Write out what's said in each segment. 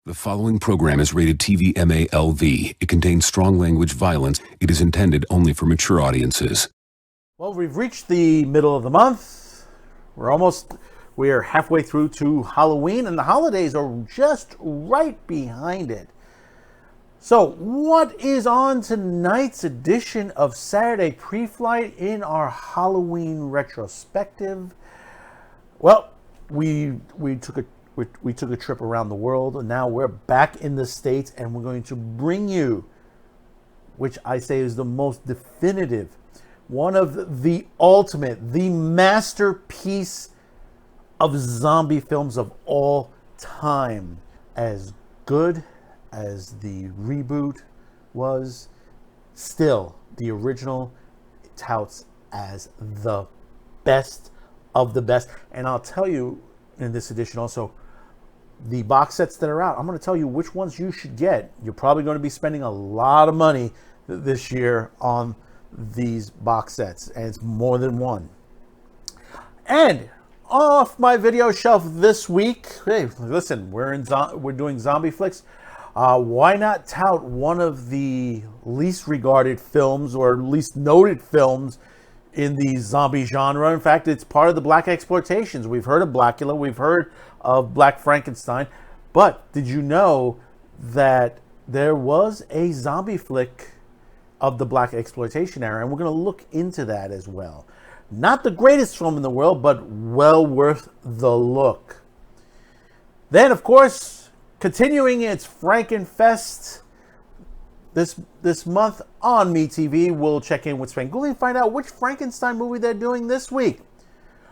The following program is rated TV MALV. It contains strong language violence. It is intended only for mature audiences. Well, we've reached the middle of the month. We're halfway through to Halloween, and the holidays are just right behind it. So, what is on tonight's edition of Saturday Pre-Flight in our Halloween retrospective? Well, we took a trip around the world, and now we're back in the States, and we're going to bring you, which I say is the most definitive, one of the ultimate, the masterpiece of zombie films of all time. As good as the reboot was, still the original touts as the best of the best. And I'll tell you in this edition also, the box sets that are out, I'm going to tell you which ones you should get. You're probably going to be spending a lot of money this year on these box sets, and it's more than one. And off my video shelf this week, hey, listen, we're doing zombie flicks. Why not tout one of the least regarded films or least noted films in the zombie genre? In fact, it's part of the Blackexploitations. We've heard of Blackula, we've heard of Black Frankenstein, but did you know that there was a zombie flick of the Blaxploitation era? And we're going to look into that as well. Not the greatest film in the world, but well worth the look. Then, of course, continuing its Frankenfest this month on Metv, we'll check in with Svengoolie and find out which Frankenstein movie they're doing this week.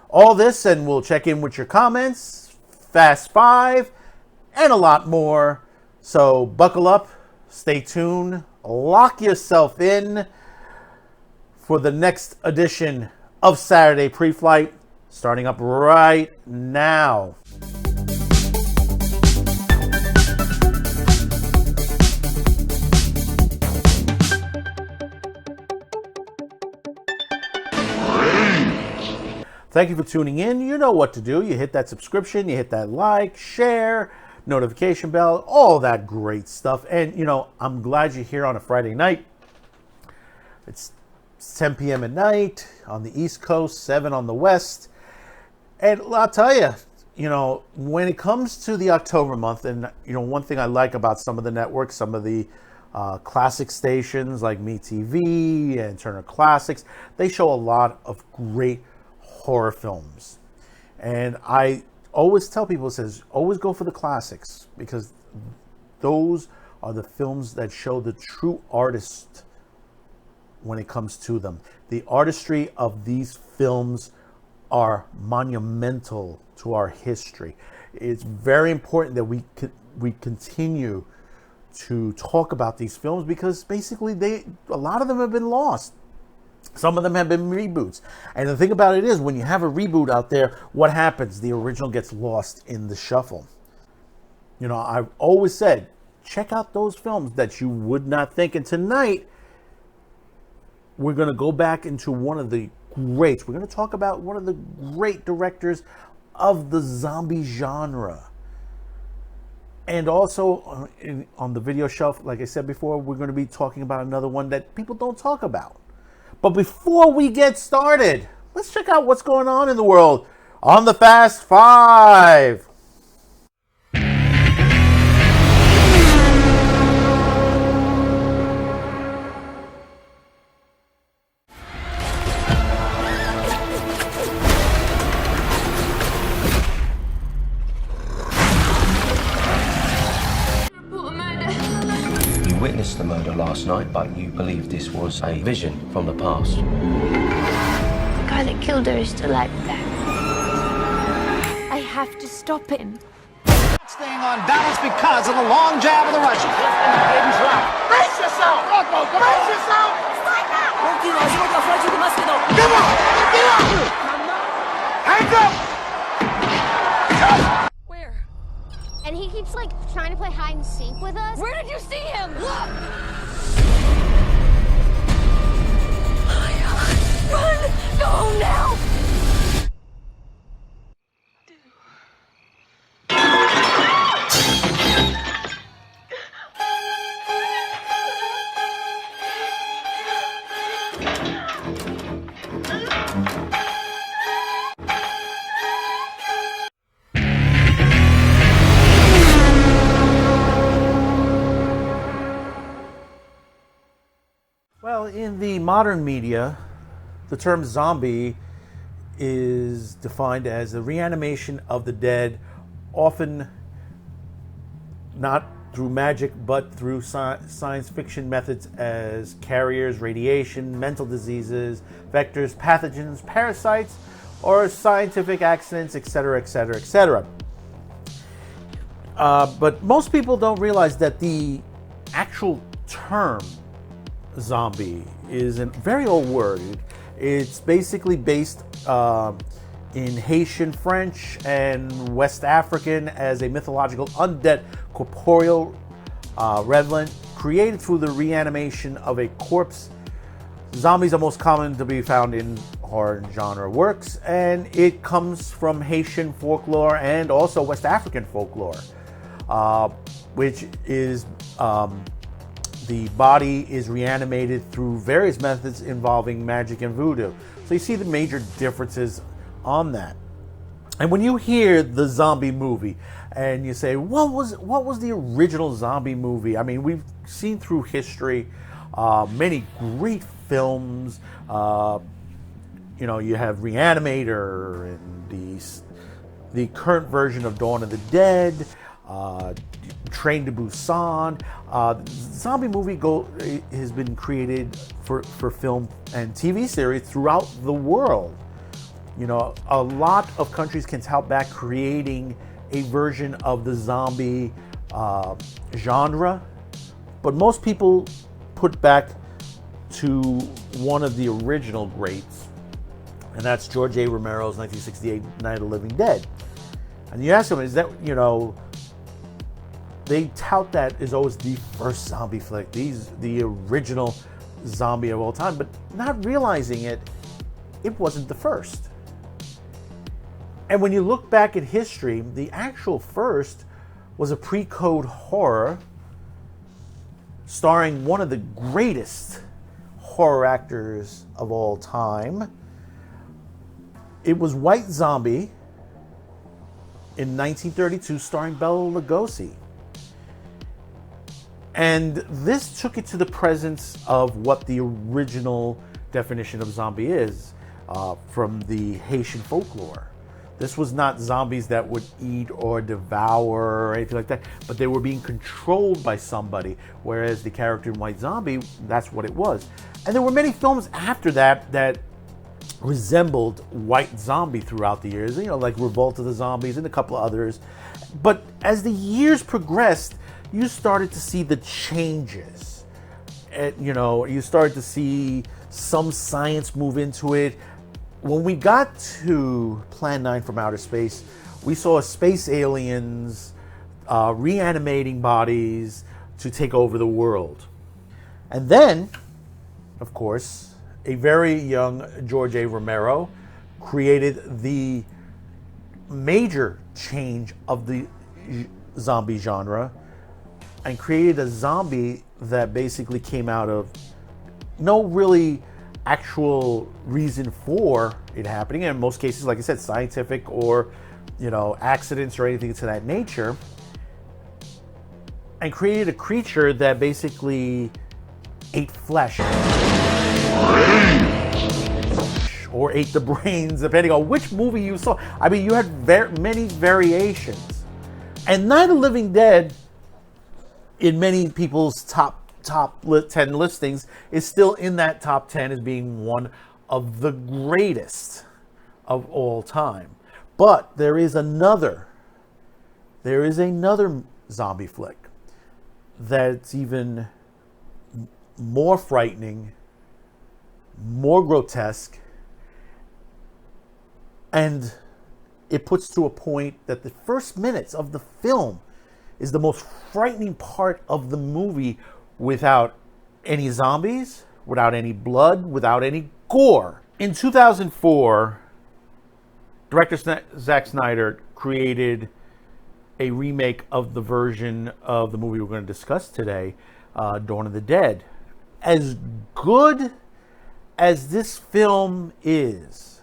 All this, and we'll check in with your comments, Fast Five, and a lot more. So buckle up, stay tuned, lock yourself in for the next edition of Saturday Pre-Flight, starting up right now. Thank you for tuning in. You know what to do. You hit that subscription, you hit that like, share, notification bell, all that great stuff. And, you know, I'm glad you're here on a Friday night. It's 10 p.m. at night on the East Coast, 7 on the West. And I'll tell you, you know, when it comes to the October month, and, you know, one thing I like about some of the networks, some of the classic stations like MeTV and Turner Classics, they show a lot of great horror films. And I always tell people, always go for the classics, because those are the films that show the true artist when it comes to them. The artistry of these films are monumental to our history. It's very important that we continue to talk about these films, because basically a lot of them have been lost. Some of them have been reboots. And the thing about it is, when you have a reboot out there, what happens? The original gets lost in the shuffle. You know, I've always said, check out those films that you would not think. And tonight, we're going to go back into one of the greats. We're going to talk about one of the great directors of the zombie genre. And also, on the video shelf, like I said before, we're going to be talking about another one that people don't talk about. But before we get started, let's check out what's going on in the world on the Fast Five. Witnessed the murder last night, but you believe this was a vision from the past. The guy that killed her is still out there. I have to stop him. Staying on balance because of the long jab of the Russian. Brace yourself! Brace yourself! Come on! Get up! Hands up! Where? And he keeps like trying to play hide and seek with us. Where did you see him? Look! Run! Go home now! Well, in the modern media, the term zombie is defined as the reanimation of the dead, often not through magic, but through science fiction methods as carriers, radiation, mental diseases, vectors, pathogens, parasites, or scientific accidents, etc., etc., etc. But most people don't realize that the actual term zombie is a very old word. It's basically based in Haitian French and West African as a mythological undead corporeal revenant created through the reanimation of a corpse. Zombies are most common to be found in horror genre works, and it comes from Haitian folklore and also West African folklore, which is the body is reanimated through various methods involving magic and voodoo. So you see the major differences on that. And when you hear the zombie movie and you say, what was the original zombie movie? I mean, we've seen through history many great films. You know, you have Reanimator and the current version of Dawn of the Dead, Train to Busan. Zombie movie has been created for film and TV series throughout the world. You know, a lot of countries can tout back creating a version of the zombie genre, but most people put back to one of the original greats, and that's George A. Romero's 1968 Night of the Living Dead. And you ask them, is that, you know, they tout that as always the first zombie flick, the original zombie of all time, but not realizing it wasn't the first. And when you look back at history, the actual first was a pre-code horror starring one of the greatest horror actors of all time. It was White Zombie in 1932, starring Bela Lugosi. And this took it to the presence of what the original definition of zombie is from the Haitian folklore. This was not zombies that would eat or devour or anything like that, but they were being controlled by somebody, whereas the character in White Zombie, that's what it was. And there were many films after that resembled White Zombie throughout the years, you know, like Revolt of the Zombies and a couple of others. But as the years progressed, you started to see the changes. You know, you started to see some science move into it. When we got to Plan 9 from Outer Space, we saw space aliens reanimating bodies to take over the world. And then, of course, a very young George A. Romero created the major change of the zombie genre and created a zombie that basically came out of no really actual reason for it happening. In most cases, like I said, scientific or, you know, accidents or anything to that nature. And created a creature that basically ate flesh. Or ate the brains, depending on which movie you saw. I mean, you had many variations. And Night of the Living Dead, in many people's top 10 listings, is still in that top 10 as being one of the greatest of all time. But there is another zombie flick that's even more frightening, more grotesque, and it puts to a point that the first minutes of the film is the most frightening part of the movie, without any zombies, without any blood, without any gore. In 2004, director Zack Snyder created a remake of the version of the movie we're going to discuss today, Dawn of the Dead. As good as this film is,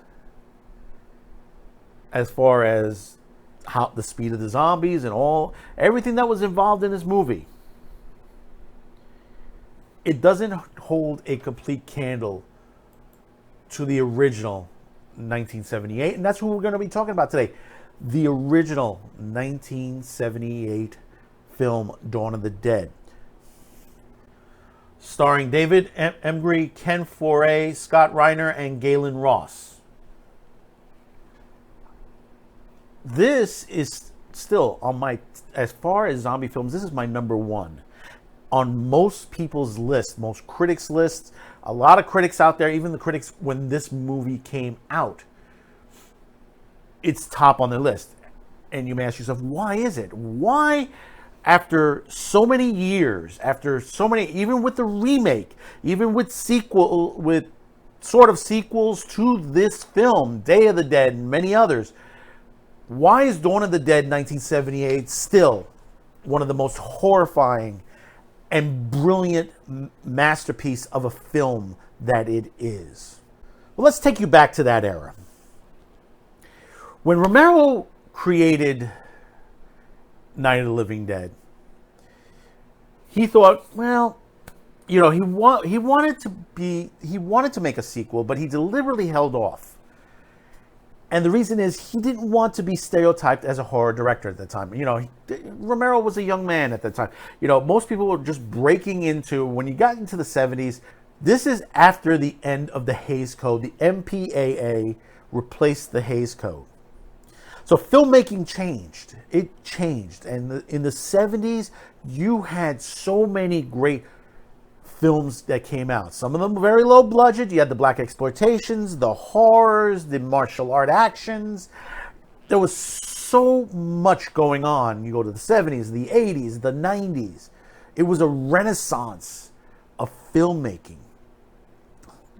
as far as how the speed of the zombies and everything that was involved in this movie, it doesn't hold a complete candle to the original 1978, and that's who we're going to be talking about today. The original 1978 film, Dawn of the Dead. Starring David Emgry, Ken Foree, Scott Reiner, and Galen Ross. This is still on my, as far as zombie films, this is my number one. On most people's list, most critics' lists, a lot of critics out there, even the critics when this movie came out, it's top on their list. And you may ask yourself, why is it? Why, after so many years, after so many, even with the remake, even with sort of sequels to this film, Day of the Dead and many others, why is Dawn of the Dead 1978 still one of the most horrifying and brilliant masterpiece of a film that it is? Well, let's take you back to that era. When Romero created Night of the Living Dead, he thought, well, you know, he wanted to make a sequel, but he deliberately held off. And the reason is he didn't want to be stereotyped as a horror director at the time. You know, Romero was a young man at the time. You know, most people were just breaking into, when you got into the 70s, this is after the end of the Hays Code. The MPAA replaced the Hays Code. So filmmaking changed. It changed. And in the 70s, you had so many great films that came out. Some of them were very low budget. You had the Blackexploitations, the horrors, the martial art actions. There was so much going on. You go to the 70s, the 80s, the 90s. It was a renaissance of filmmaking.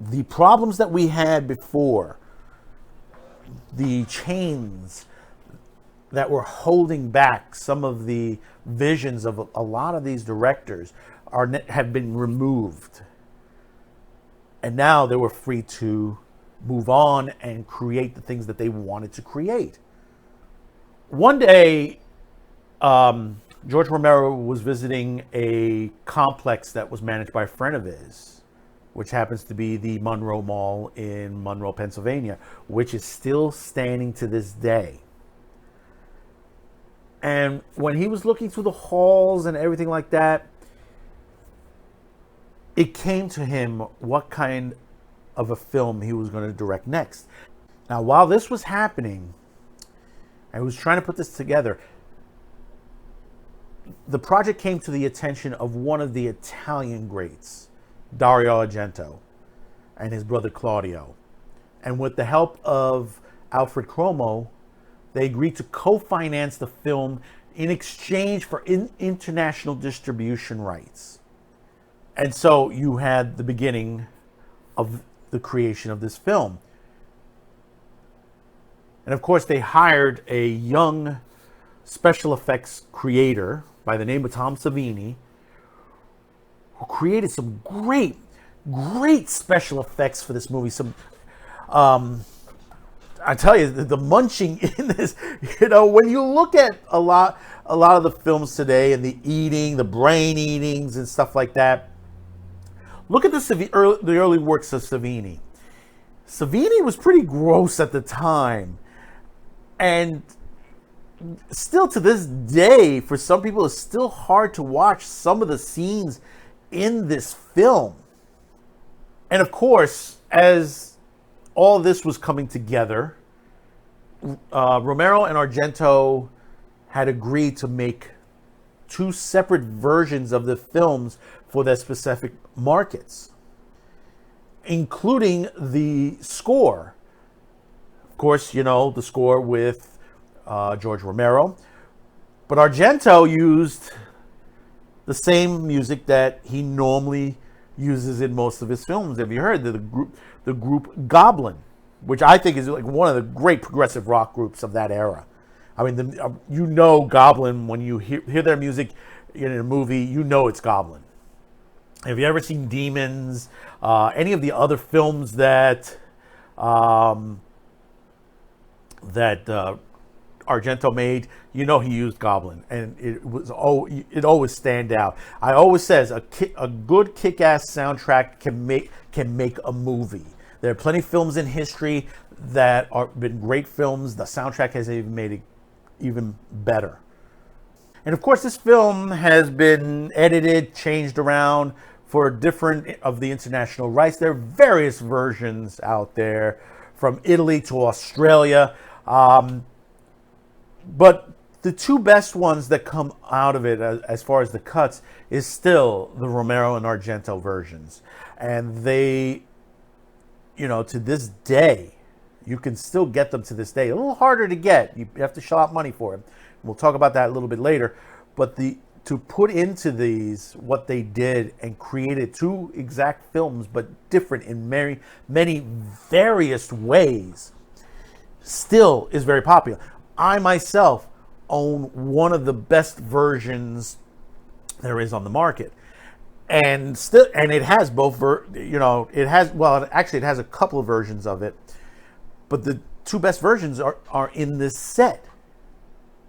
The problems that we had before, the chains that were holding back some of the visions of a lot of these directors have been removed. And now they were free to move on and create the things that they wanted to create. One day, George Romero was visiting a complex that was managed by a friend of his, which happens to be the Monroe Mall in Monroe, Pennsylvania, which is still standing to this day. And when he was looking through the halls and everything like that, it came to him what kind of a film he was going to direct next. Now, while this was happening, I was trying to put this together, the project came to the attention of one of the Italian greats, Dario Argento, and his brother Claudio. And with the help of Alfred Cromo, they agreed to co-finance the film in exchange for international distribution rights. And so you had the beginning of the creation of this film. And of course, they hired a young special effects creator by the name of Tom Savini, who created some great special effects for this movie. Some, I tell you, the munching in this, you know, when you look at a lot of the films today and the eating, the brain eatings and stuff like that, look at the early works of Savini. Savini was pretty gross at the time. And still to this day, for some people, it's still hard to watch some of the scenes in this film. And of course, as all this was coming together, Romero and Argento had agreed to make two separate versions of the films for their specific markets, including the score. Of course, you know, the score with George Romero, but Argento used the same music that he normally uses in most of his films. Have you heard the group Goblin, which I think is like one of the great progressive rock groups of that era? I mean, you know Goblin when you hear their music in a movie. You know it's Goblin. Have you ever seen Demons? Any of the other films that Argento made, you know he used Goblin, and it always stand out. I always says a good kick-ass soundtrack can make a movie. There are plenty of films in history that are been great films. The soundtrack has even made it even better. And of course, this film has been edited, changed around for different of the international rights. There are various versions out there, from Italy to Australia. But the two best ones that come out of it as far as the cuts is still the Romero and Argento versions. And they, to this day, you can still get them to this day. A little harder to get. You have to shell out money for them. We'll talk about that a little bit later. But to put into these what they did and created two exact films, but different in many various ways, still is very popular. I myself own one of the best versions there is on the market, and it has both. It has a couple of versions of it, but the two best versions are in this set.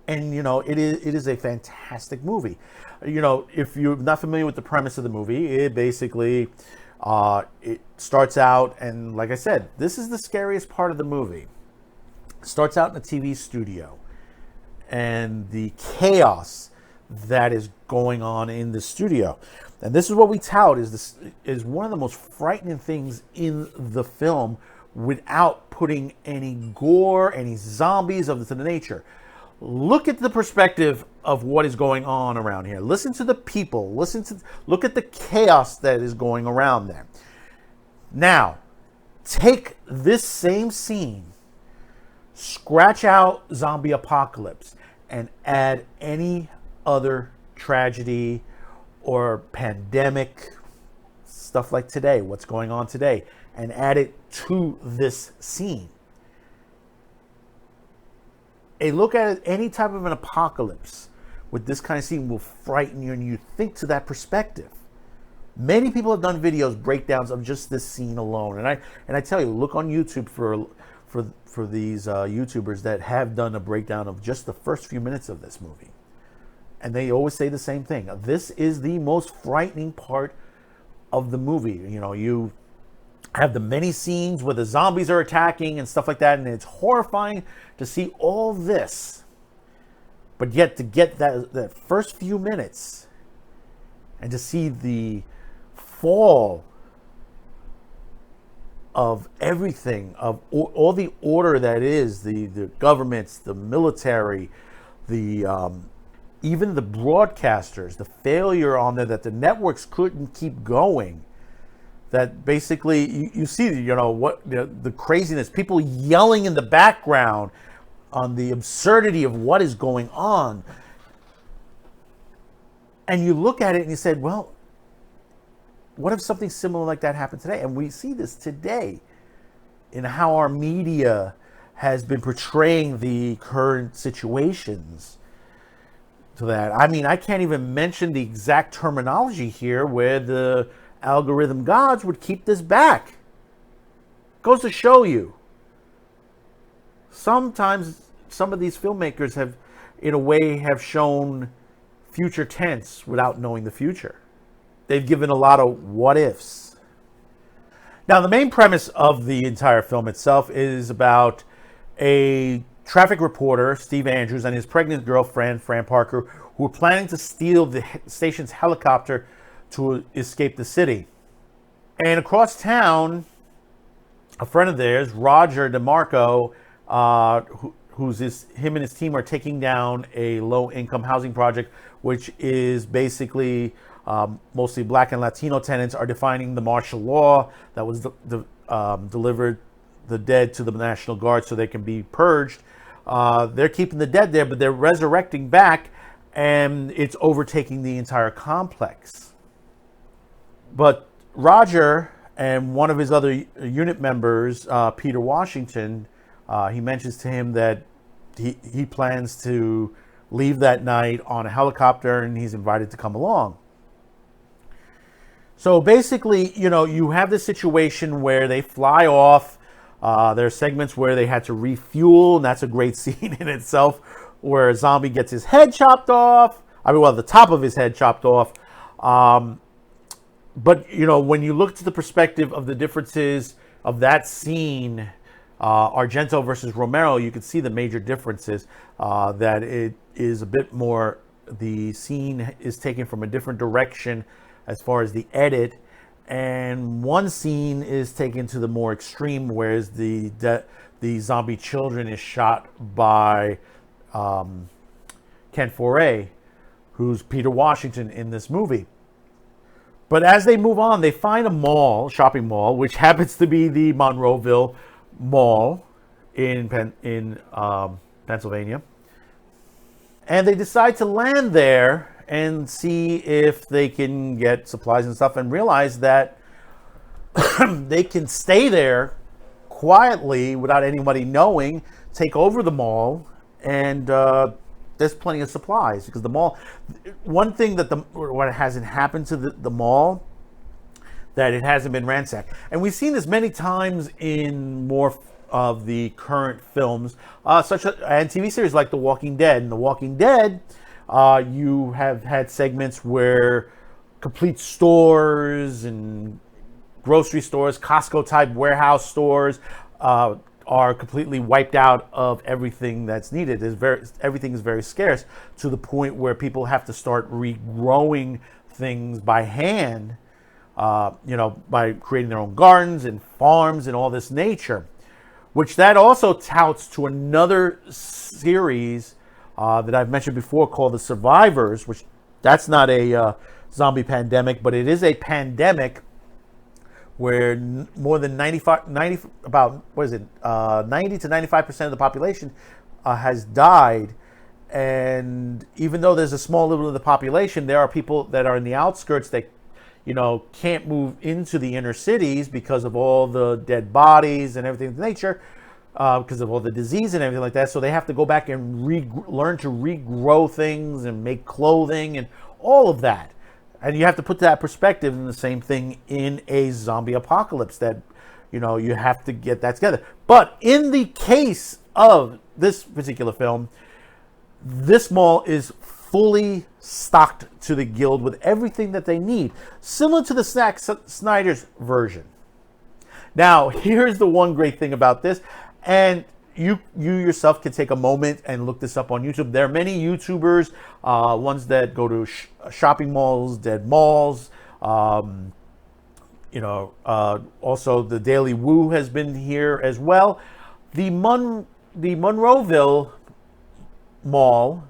And, it is a fantastic movie. If you're not familiar with the premise of the movie, it basically, it starts out, and like I said, this is the scariest part of the movie. It starts out in a TV studio, and the chaos that is going on in the studio. And this is what we tout is one of the most frightening things in the film, without putting any gore, any zombies of the nature. Look at the perspective of what is going on around here. Listen to the people. Look at the chaos that is going around there. Now, take this same scene, scratch out zombie apocalypse, and add any other tragedy or pandemic, stuff like today, what's going on today, and add it to this scene. A look at any type of an apocalypse with this kind of scene will frighten you, and you think to that perspective. Many people have done videos, breakdowns of just this scene alone, and I tell you, look on YouTube for these YouTubers that have done a breakdown of just the first few minutes of this movie, and they always say the same thing. This is the most frightening part of the movie. You have the many scenes where the zombies are attacking and stuff like that, and it's horrifying to see all this, but yet to get that first few minutes and to see the fall of everything, of all the order that is the governments, the military, even the broadcasters, the failure on there that the networks couldn't keep going. That basically you see, the craziness, people yelling in the background on the absurdity of what is going on. And you look at it and you said, well, what if something similar like that happened today? And we see this today in how our media has been portraying the current situations to that. I mean, I can't even mention the exact terminology here where the algorithm gods would keep this back. Goes to show you. Sometimes some of these filmmakers have, in a way, have shown future tense without knowing the future. They've given a lot of what ifs. Now, the main premise of the entire film itself is about a traffic reporter, Steve Andrews, and his pregnant girlfriend, Fran Parker, who are planning to steal the station's helicopter to escape the city. And across town, a friend of theirs, Roger DeMarco, him and his team are taking down a low-income housing project, which is basically mostly Black and Latino tenants are defying the martial law that was delivered the dead to the National Guard so they can be purged. They're keeping the dead there, but they're resurrecting back, and it's overtaking the entire complex. But Roger and one of his other unit members, Peter Washington, he mentions to him that he plans to leave that night on a helicopter, and he's invited to come along. So basically, you have this situation where they fly off There are segments where they had to refuel, and that's a great scene in itself, where a zombie gets his head chopped off. The top of his head chopped off. But, when you look to the perspective of the differences of that scene, Argento versus Romero, you can see the major differences, that it is a bit more, the scene is taken from a different direction as far as the edit, and one scene is taken to the more extreme, whereas the zombie children is shot by Ken Foree, who's Peter Washington in this movie. But as they move on, they find a shopping mall, which happens to be the Monroeville Mall in Pennsylvania. And they decide to land there and see if they can get supplies and stuff, and realize that they can stay there quietly without anybody knowing, take over the mall, and there's plenty of supplies. Because the mall, one thing that what hasn't happened to the mall, that it hasn't been ransacked. And we've seen this many times in more of the current films, and TV series like The Walking Dead. In The Walking Dead, you have had segments where complete stores and grocery stores, Costco-type warehouse stores, are completely wiped out of everything that's needed. Everything is very scarce, to the point where people have to start regrowing things by hand, by creating their own gardens and farms and all this nature. Which that also touts to another series that I've mentioned before, called The Survivors, which that's not a zombie pandemic, but it is a pandemic where more than 90 to 95% of the population has died. And even though there's a small little of the population, there are people that are in the outskirts that can't move into the inner cities because of all the dead bodies and everything of nature, because of all the disease and everything like that. So they have to go back and learn to regrow things and make clothing and all of that. And you have to put that perspective in the same thing in a zombie apocalypse, that, you have to get that together. But in the case of this particular film, this mall is fully stocked to the gild with everything that they need, similar to the Zack Snyder's version. Now, here's the one great thing about this, and you yourself can take a moment and look this up on YouTube. There are many YouTubers, ones that go to shopping malls, dead malls. Also, the Daily Woo has been here as well. The Monroeville Mall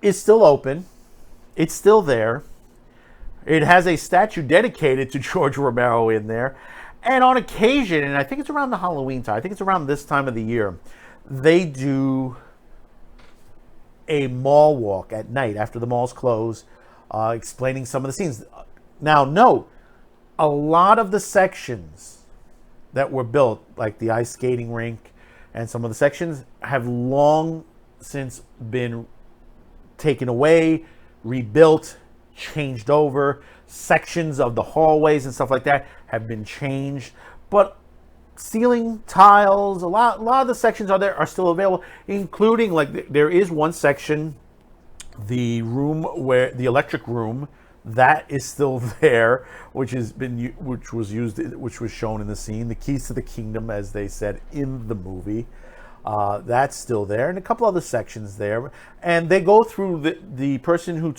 is still open. It's still there. It has a statue dedicated to George Romero in there. And on occasion, and I think it's around the Halloween time, I think it's around this time of the year, they do a mall walk at night after the malls close, explaining some of the scenes. Now, note, a lot of the sections that were built, like the ice skating rink and some of the sections, have long since been taken away, rebuilt, changed over. Sections of the hallways and stuff like that have been changed, but ceiling tiles, a lot of the sections are still available, including, like, there is one section, the electric room, that is still there, which was shown in the scene, the keys to the kingdom, as they said in the movie. That's still there, and a couple other sections there. And they go through, the person who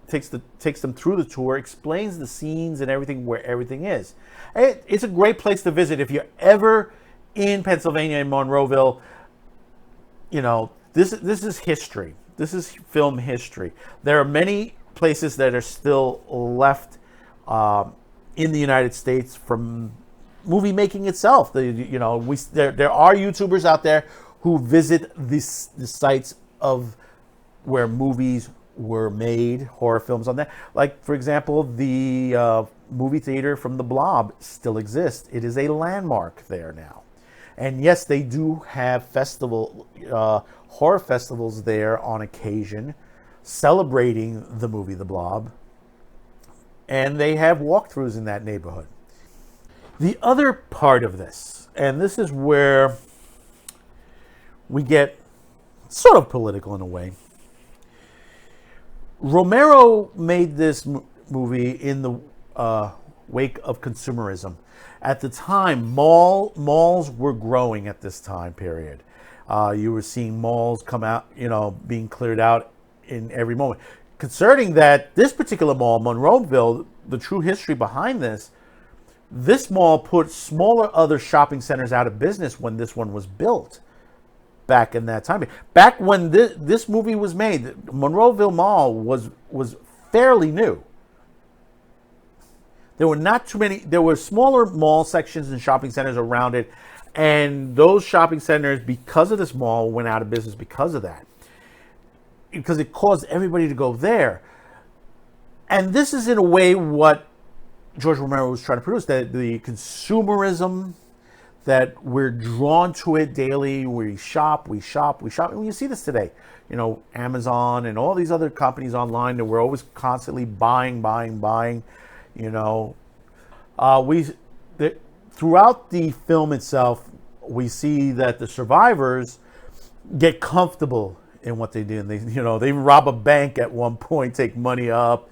takes them through the tour explains the scenes and everything, where everything is. It's a great place to visit if you're ever in Pennsylvania, in Monroeville. This is history. This is film history. There are many places that are still left in the United States from movie making itself. There are YouTubers out there who visit the sites of where movies were made, horror films on that. Like, for example, the movie theater from The Blob still exists. It is a landmark there now. And yes, they do have horror festivals there on occasion, celebrating the movie The Blob. And they have walkthroughs in that neighborhood. The other part of this, and this is where we get sort of political in a way. Romero made this movie in the wake of consumerism. At the time, malls were growing at this time period. You were seeing malls come out, being cleared out in every moment. Concerning that this particular mall, Monroeville, the true history behind this mall put smaller other shopping centers out of business when this one was built back in that time. Back when this movie was made, Monroeville Mall was fairly new. There were not too many. There were smaller mall sections and shopping centers around it, and those shopping centers, because of this mall, went out of business because of that. Because it caused everybody to go there. And this is in a way what George Romero was trying to produce, that the consumerism, that we're drawn to it daily. We shop. And you see this today. Amazon and all these other companies online that we're always constantly buying. Throughout the film itself, we see that the survivors get comfortable in what they do. And they rob a bank at one point, take money up.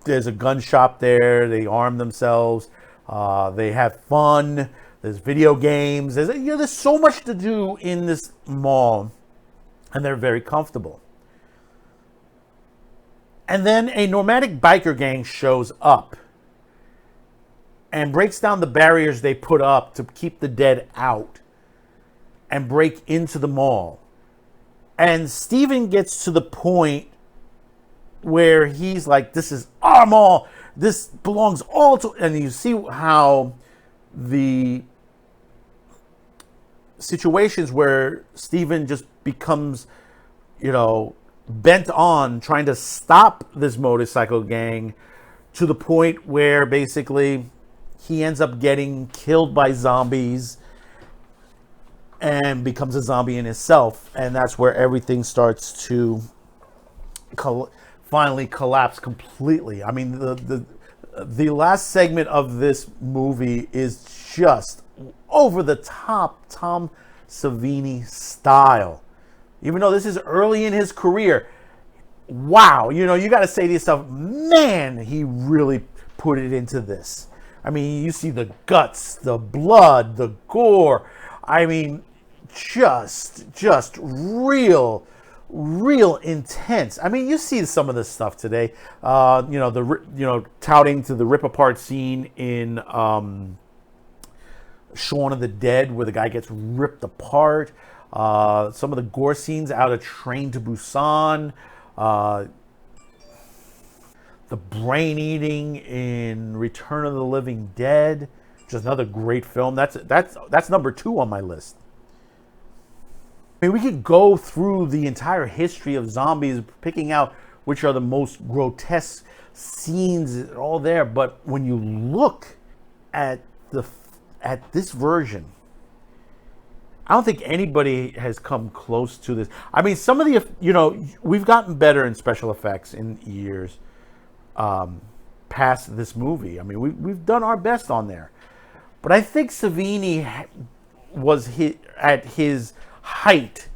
There's a gun shop there. They arm themselves. They have fun. There's video games. There's so much to do in this mall, and they're very comfortable. And then a nomadic biker gang shows up and breaks down the barriers they put up to keep the dead out and break into the mall. And Steven gets to the point where he's like, this is our mall. This belongs all to... And you see how the situations where Steven just becomes, bent on trying to stop this motorcycle gang to the point where basically he ends up getting killed by zombies and becomes a zombie in himself. And that's where everything starts to finally collapse completely. I mean, the last segment of this movie is just over the top Tom Savini style. Even though this is early in his career, wow, you got to say to yourself, man, he really put it into this. I mean, you see the guts, the blood, the gore. I mean, just real intense. I mean, you see some of this stuff today. Touting to the rip apart scene in Shaun of the Dead, where the guy gets ripped apart. Some of the gore scenes out of Train to Busan. The brain eating in Return of the Living Dead. Just another great film. That's number 2 on my list. I mean, we could go through the entire history of zombies, picking out which are the most grotesque scenes, all there. But when you look at this version, I don't think anybody has come close to this. I mean, some of the, we've gotten better in special effects in years past this movie. I mean, we've done our best on there. But I think Savini was at his height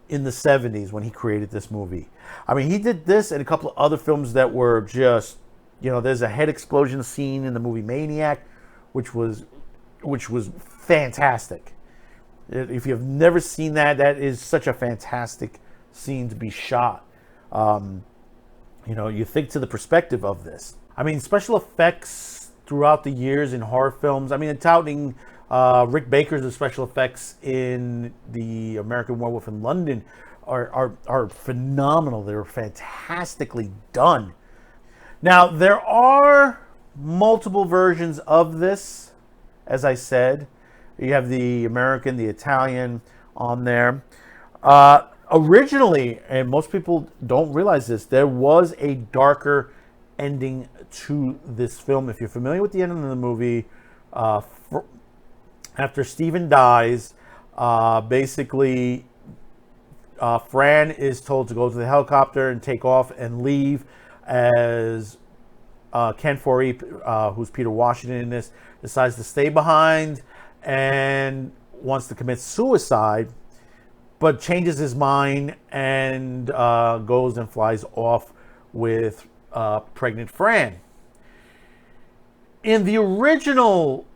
in the 70s when he created this movie. I mean, he did this and a couple of other films that were just, there's a head explosion scene in the movie Maniac, which was fantastic. If you've never seen that is such a fantastic scene to be shot. You think to the perspective of this. I mean, special effects throughout the years in horror films. I mean, touting Rick Baker's special effects in the American Werewolf in London are phenomenal. They're fantastically done. Now, there are multiple versions of this, as I said. You have the American, the Italian on there. Originally, and most people don't realize this, there was a darker ending to this film. If you're familiar with the ending of the movie, after Steven dies, basically Fran is told to go to the helicopter and take off and leave as Ken Foree, who's Peter Washington in this, decides to stay behind and wants to commit suicide, but changes his mind and goes and flies off with pregnant Fran. In the original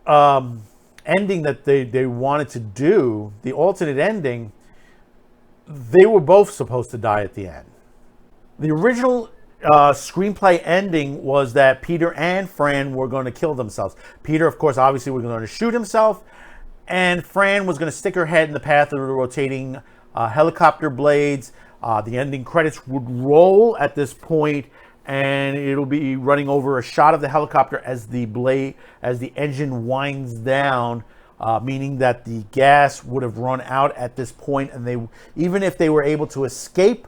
ending that they wanted to do, the alternate ending, they were both supposed to die at the end. The original screenplay ending was that Peter and Fran were going to kill themselves. Peter, of course, obviously was going to shoot himself, and Fran was going to stick her head in the path of the rotating helicopter blades. The ending credits would roll at this point, and it'll be running over a shot of the helicopter as the engine winds down, meaning that the gas would have run out at this point, and even if they were able to escape,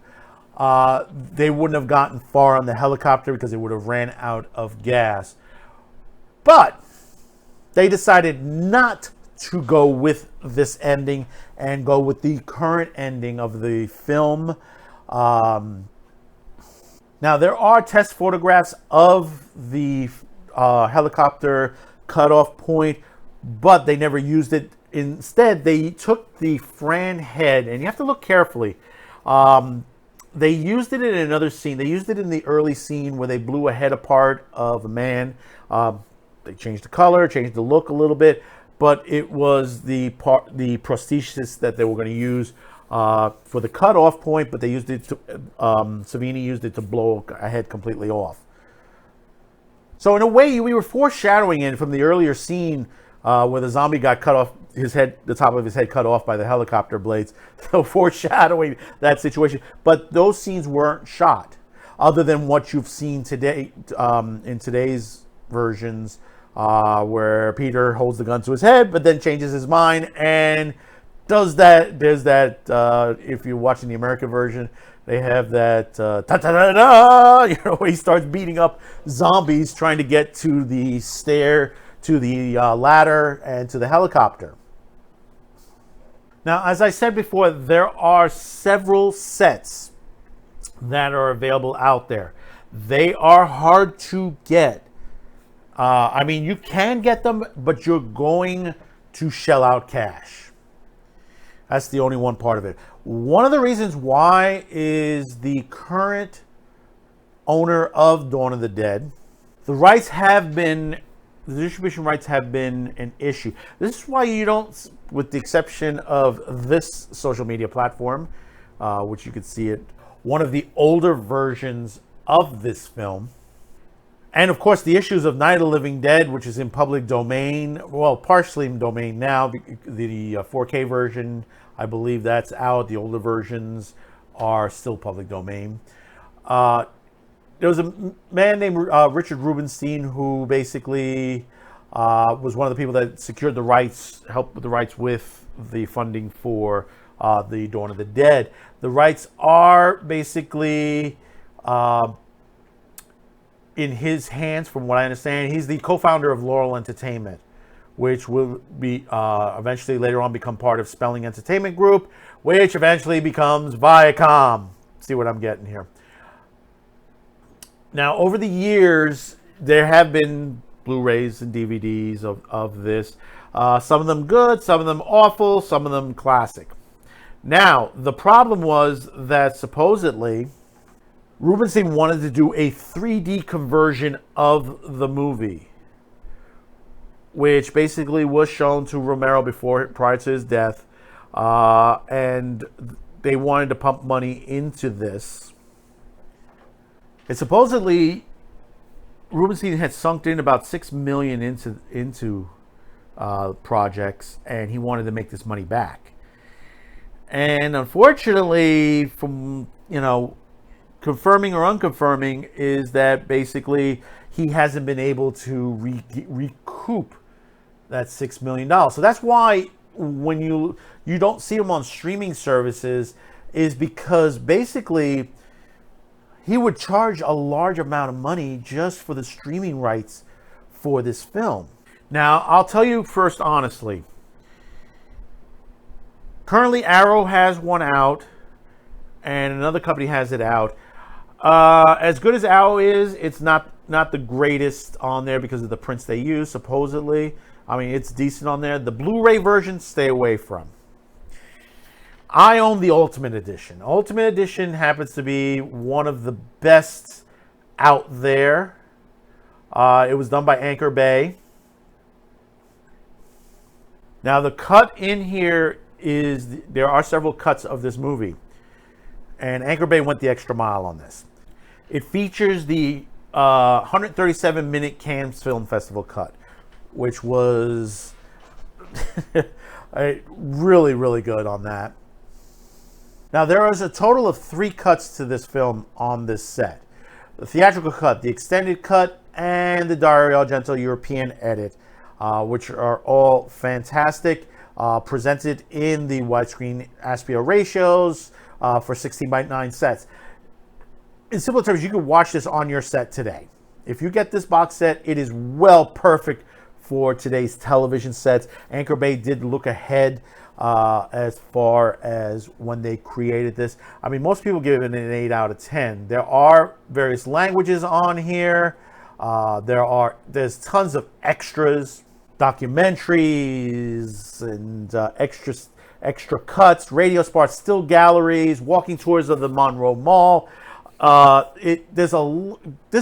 they wouldn't have gotten far on the helicopter because they would have ran out of gas. But they decided not to go with this ending and go with the current ending of the film. Now, there are test photographs of the helicopter cutoff point, but they never used it. Instead, they took the Fran head, and you have to look carefully. They used it in another scene. They used it in the early scene where they blew a head apart of a man. They changed the color, changed the look a little bit, but it was the prosthesis that they were going to use for the cutoff point, but they used it to, Savini used it to blow a head completely off. So in a way, we were foreshadowing it from the earlier scene where the zombie got cut off, the top of his head cut off by the helicopter blades. So foreshadowing that situation. But those scenes weren't shot, other than what you've seen today in today's versions, where Peter holds the gun to his head, but then changes his mind and does that. There's that. If you're watching the American version, they have that ta-ta-da-da, where he starts beating up zombies trying to get to the stair, to the ladder, and to the helicopter. Now, as I said before, there are several sets that are available out there. They are hard to get. I mean, you can get them, but you're going to shell out cash. That's the only one part of it. One of the reasons why is the current owner of Dawn of the Dead. The distribution rights have been an issue. This is why you don't, with the exception of this social media platform, which you could see it, one of the older versions of this film. And of course, the issues of Night of the Living Dead, which is in public domain, well, partially in domain now. The 4K version, I believe that's out. The older versions are still public domain. There was a man named Richard Rubenstein who basically was one of the people that secured the rights, helped with the rights with the funding for the Dawn of the Dead. The rights are basically in his hands, from what I understand. He's the co-founder of Laurel Entertainment, which will be eventually later on become part of Spelling Entertainment Group, which eventually becomes Viacom. See what I'm getting here. Now, over the years, there have been Blu-rays and DVDs of this. Some of them good, some of them awful, some of them classic. Now, the problem was that supposedly Rubenstein wanted to do a 3D conversion of the movie, which basically was shown to Romero prior to his death, and they wanted to pump money into this. And supposedly, Rubenstein had sunk in about $6 million into projects, and he wanted to make this money back. And unfortunately, from confirming or unconfirming, is that basically he hasn't been able to recoup that $6 million. So that's why when you don't see him on streaming services, is because basically he would charge a large amount of money just for the streaming rights for this film. Now, I'll tell you first honestly, currently Arrow has one out and another company has it out. As good as OW is, it's not the greatest on there because of the prints they use, supposedly. I mean, it's decent on there. The Blu-ray version, stay away from. I own the Ultimate Edition. Ultimate Edition happens to be one of the best out there. It was done by Anchor Bay. Now, the cut in here is, there are several cuts of this movie. And Anchor Bay went the extra mile on this. It features the 137-minute Cannes Film Festival cut, which was really, really good on that. Now, there is a total of 3 cuts to this film on this set. The theatrical cut, the extended cut, and the Dario Argento European edit, which are all fantastic, presented in the widescreen aspect ratios for 16:9 sets. In simple terms, you can watch this on your set today. If you get this box set, it is perfect for today's television sets. Anchor Bay did look ahead as far as when they created this. I mean, most people give it an 8 out of 10. There are various languages on here. There's tons of extras, documentaries, and extra cuts, radio spots, still galleries, walking tours of the Monroe Mall. This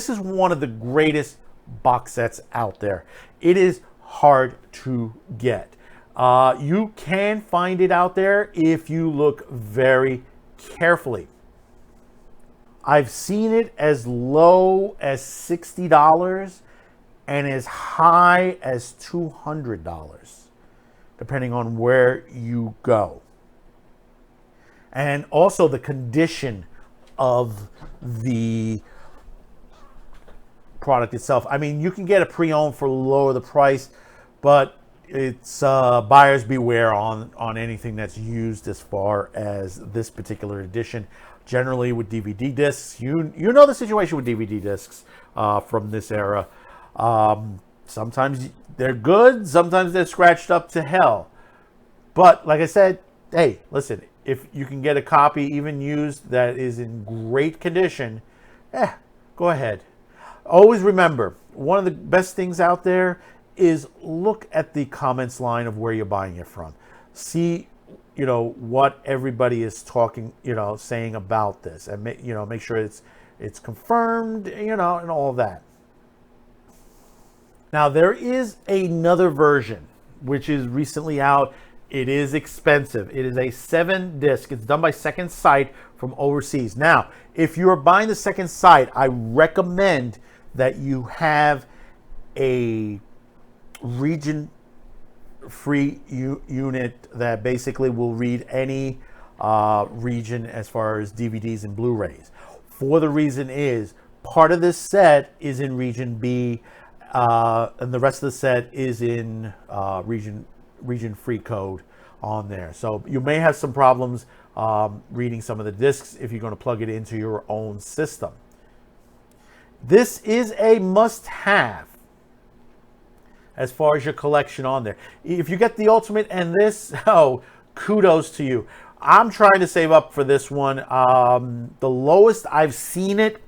is one of the greatest box sets out there. It is hard to get. You can find it out there if you look very carefully. I've seen it as low as $60 and as high as $200, depending on where you go. And also the condition of the product itself. I mean, you can get a pre-owned for lower the price, but it's buyers beware on anything that's used as far as this particular edition. Generally with DVD discs, you know the situation with DVD discs from this era. Sometimes they're good, sometimes they're scratched up to hell. But like I said, hey, listen, if you can get a copy even used that is in great condition, go ahead. Always remember, one of the best things out there is look at the comments line of where you're buying it from. See, what everybody is talking, saying about this, and make sure it's confirmed, and all of that. Now, there is another version which is recently out. It is expensive. It is a 7-disc. It's done by Second Sight from overseas. Now, if you're buying the Second Sight, I recommend that you have a region-free unit that basically will read any region as far as DVDs and Blu-rays. For the reason is, part of this set is in region B, and the rest of the set is in region-free code on there. So you may have some problems reading some of the discs if you're going to plug it into your own system. This is a must-have as far as your collection on there. If you get the Ultimate and this, kudos to you. I'm trying to save up for this one. The lowest I've seen it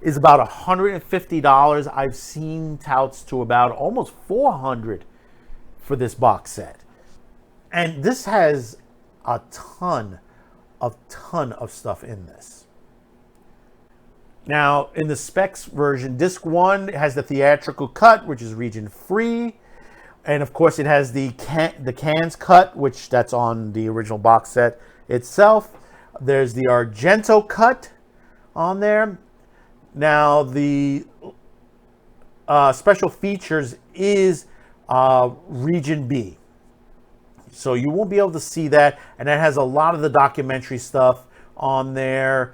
is about $150. I've seen touts to about almost $400 for this box set. And this has a ton of stuff in this. Now, in the specs version, disc 1 has the theatrical cut, which is region free. And of course, it has the Cannes cut, which that's on the original box set itself. There's the Argento cut on there. Now, the special features is region B. So you won't be able to see that. And that has a lot of the documentary stuff on there.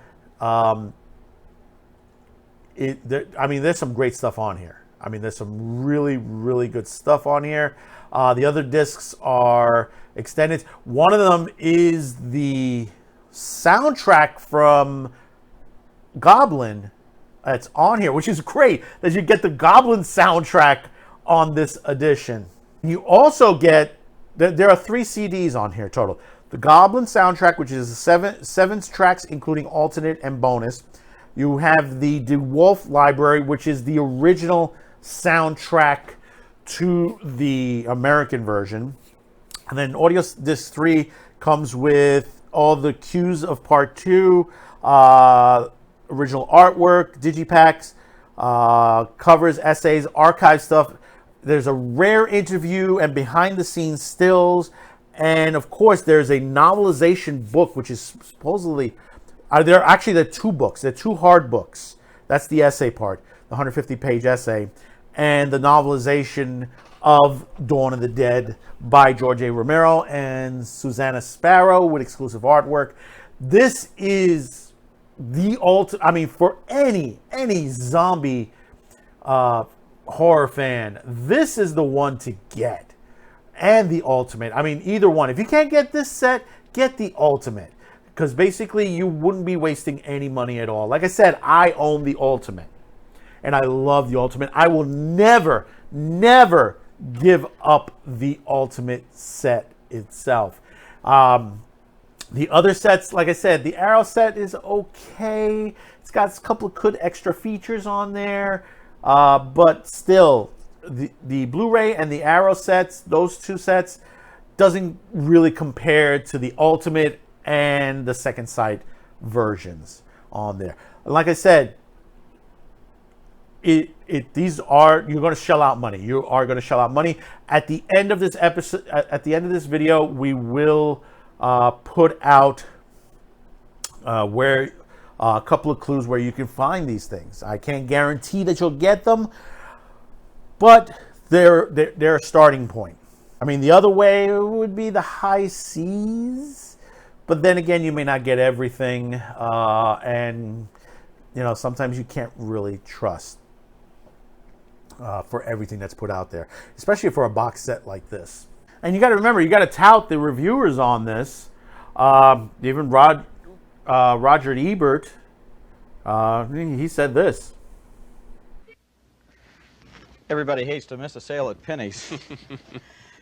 There's some great stuff on here. I mean, there's some really, really good stuff on here. The other discs are extended. One of them is the soundtrack from Goblin that's on here, which is great that you get the Goblin soundtrack on this edition. You also get, there are 3 CDs on here total. The Goblin soundtrack, which is seven tracks, including alternate and bonus. You have the DeWolf library, which is the original soundtrack to the American version. And then audio disc 3 comes with all the cues of part 2, original artwork, digipacks, covers, essays, archive stuff. There's a rare interview and behind the scenes stills. And of course, there's a novelization book, which is supposedly, there are 2 books. They're 2 hard books. That's the essay part, the 150-page essay. And the novelization of Dawn of the Dead by George A. Romero and Susanna Sparrow with exclusive artwork. This is the ultimate, I mean, for any zombie horror fan, this is the one to get. And the ultimate. I mean, either one. If you can't get this set, get the ultimate. Because basically, you wouldn't be wasting any money at all. Like I said, I own the ultimate. And I love the ultimate. I will never give up the ultimate set itself. The other sets, like I said, the Arrow set is okay. It's got a couple of good extra features on there. But still, the Blu-ray and the Arrow sets, those 2 sets, doesn't really compare to the Ultimate and the Second Sight versions on there. Like I said, these are, you're going to shell out money. You are going to shell out money. At the end of this episode, at the end of this video, we will put out where a couple of clues where you can find these things. I can't guarantee that you'll get them, but they're a starting point. I mean, the other way would be the high seas, but then again, you may not get everything, and you know, sometimes you can't really trust for everything that's put out there, especially for a box set like this. And you got to remember, you got to tout the reviewers on this. Even Roger Ebert, he said this. Everybody hates to miss a sale at Penny's.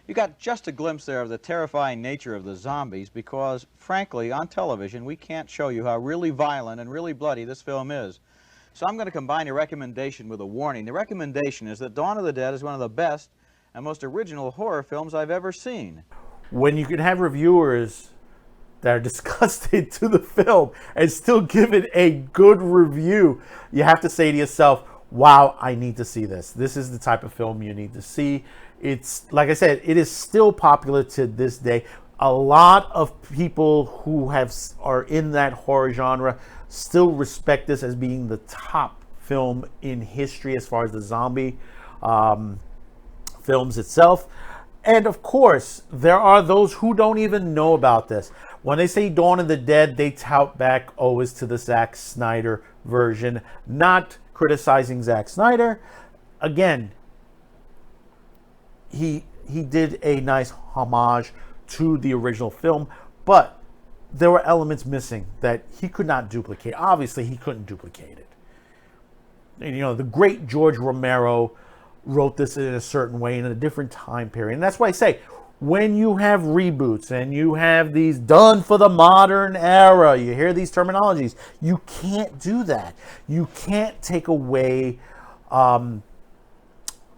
You got just a glimpse there of the terrifying nature of the zombies because, frankly, on television, we can't show you how really violent and really bloody this film is. So I'm going to combine a recommendation with a warning. The recommendation is that Dawn of the Dead is one of the best and most original horror films I've ever seen. When you can have reviewers that are disgusted to the film and still give it a good review, you have to say to yourself, wow, I need to see this. This is the type of film you need to see. It's, like I said, it is still popular to this day. A lot of people who are in that horror genre still respect this as being the top film in history as far as the zombie films itself. And of course, there are those who don't even know about this. When they say Dawn of the Dead, they tout back always to the Zack Snyder version, not criticizing Zack Snyder. Again, he did a nice homage to the original film, but there were elements missing that he could not duplicate. Obviously, he couldn't duplicate it. And, you know, the great George Romero wrote this in a certain way in a different time period. And that's why I say, when you have reboots and you have these done for the modern era, you hear these terminologies, you can't do that. You can't take away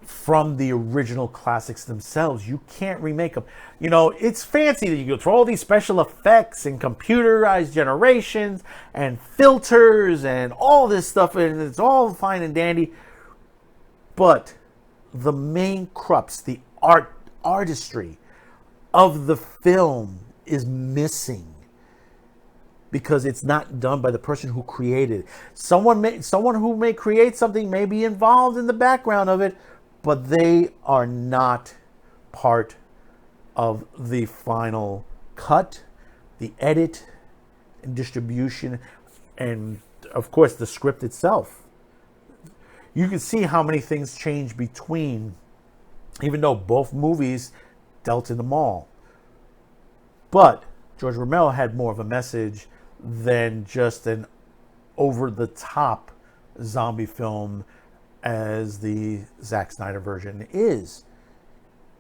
from the original classics themselves. You can't remake them. You know, it's fancy that you go through all these special effects and computerized generations and filters and all this stuff, and it's all fine and dandy. But the main crux, the artistry of the film is missing because it's not done by the person who created it. Someone who may create something may be involved in the background of it, but they are not part of the final cut, the edit, and distribution, and of course the script itself. You can see how many things change between, even though both movies dealt in the mall. But George Romero had more of a message than just an over-the-top zombie film as the Zack Snyder version is.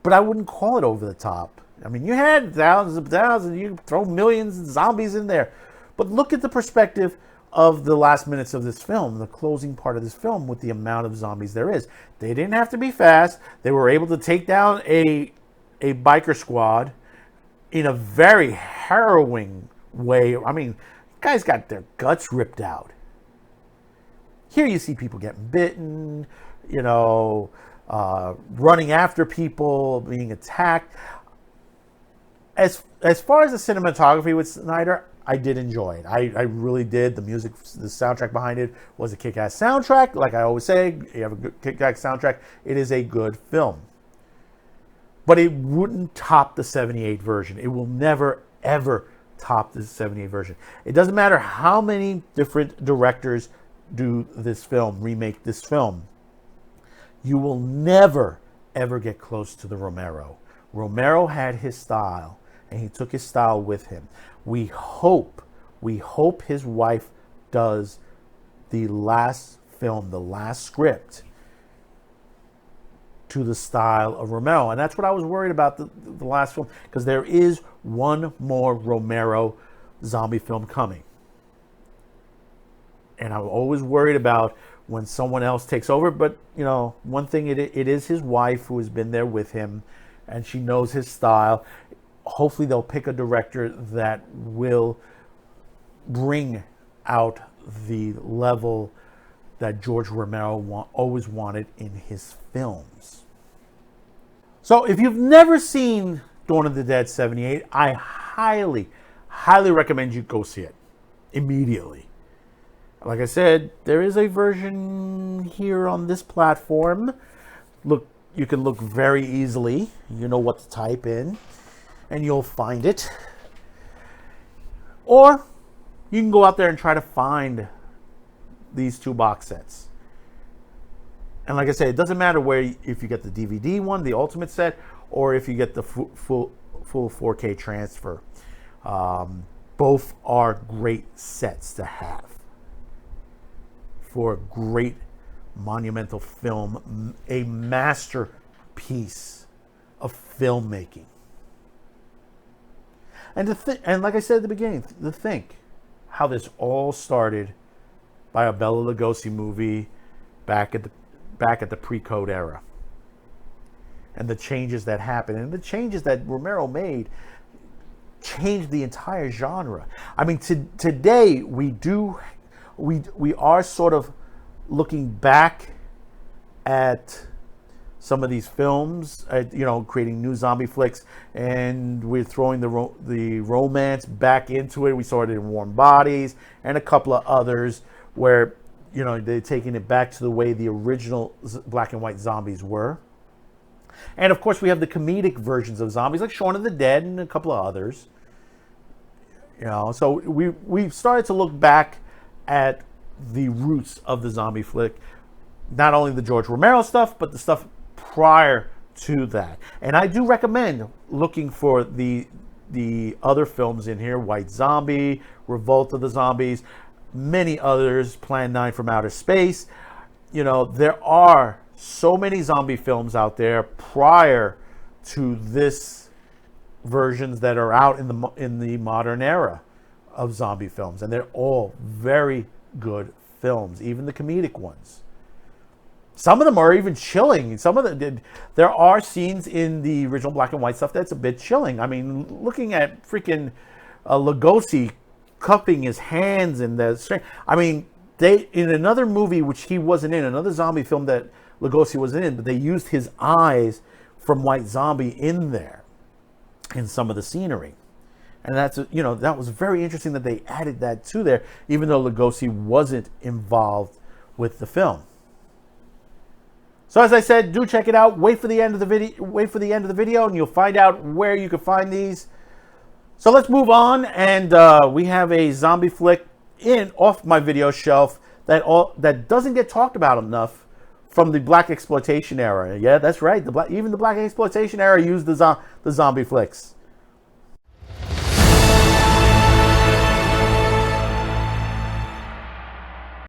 But I wouldn't call it over the top. I mean, you had thousands, you throw millions of zombies in there. But look at the perspective of the last minutes of this film, the closing part of this film, with the amount of zombies there is. They didn't have to be fast. They were able to take down a biker squad in a very harrowing way. I mean, guys got their guts ripped out. Here you see people getting bitten, you know, running after people, being attacked. As far as the cinematography with Snyder, I did enjoy it. I really did. The music, the soundtrack behind it was a kick-ass soundtrack. Like I always say, you have a good kick-ass soundtrack, it is a good film. But it wouldn't top the 78 version. It will never, ever top the 78 version. It doesn't matter how many different directors do this film, remake this film. You will never, ever get close to the Romero. Romero had his style, and he took his style with him. We hope his wife does the last film, the last script, to the style of Romero. And that's what I was worried about the last film, because there is one more Romero zombie film coming. And I'm always worried about when someone else takes over. But, you know, one thing, it is his wife who has been there with him, and she knows his style. Hopefully they'll pick a director that will bring out the level that George Romero always wanted in his films. So if you've never seen Dawn of the Dead 78, I highly, highly recommend you go see it immediately. Like I said, there is a version here on this platform. Look, you can look very easily. You know what to type in, and you'll find it. Or you can go out there and try to find these two box sets. And like I said, it doesn't matter if you get the DVD one, the Ultimate set, or if you get the full 4K transfer. Both are great sets to have for a great monumental film, a masterpiece of filmmaking. And and like I said at the beginning, to think how this all started by a Bela Lugosi movie back at the pre-code era, and the changes that happened, and the changes that Romero made changed the entire genre. I mean, today we are sort of looking back at some of these films, you know, creating new zombie flicks, and we're throwing the romance back into it. We saw it in Warm Bodies and a couple of others where, you know, they're taking it back to the way the original black and white zombies were. And of course, we have the comedic versions of zombies like Shaun of the Dead and a couple of others. You know, so we've started to look back at the roots of the zombie flick, not only the George Romero stuff, but the stuff prior to that. And I do recommend looking for the other films in here: White Zombie, Revolt of the Zombies, many others, Plan 9 from Outer Space. You know, there are so many zombie films out there prior to this versions that are out in the modern era of zombie films, and they're all very good films, even the comedic ones. Some of them are even chilling. There are scenes in the original black and white stuff that's a bit chilling. I mean, looking at freaking Lugosi cupping his hands in the string. I mean, they, in another movie which he wasn't in, another zombie film that Lugosi was in, but they used his eyes from White Zombie in there in some of the scenery. And that's, you know, that was very interesting that they added that to there, even though Lugosi wasn't involved with the film. So as I said, do check it out. Wait for the end of the video, and you'll find out where you can find these. So let's move on, and we have a zombie flick off my video shelf that doesn't get talked about enough from the Blaxploitation era. Yeah, that's right. Even the Blaxploitation era used the zombie flicks.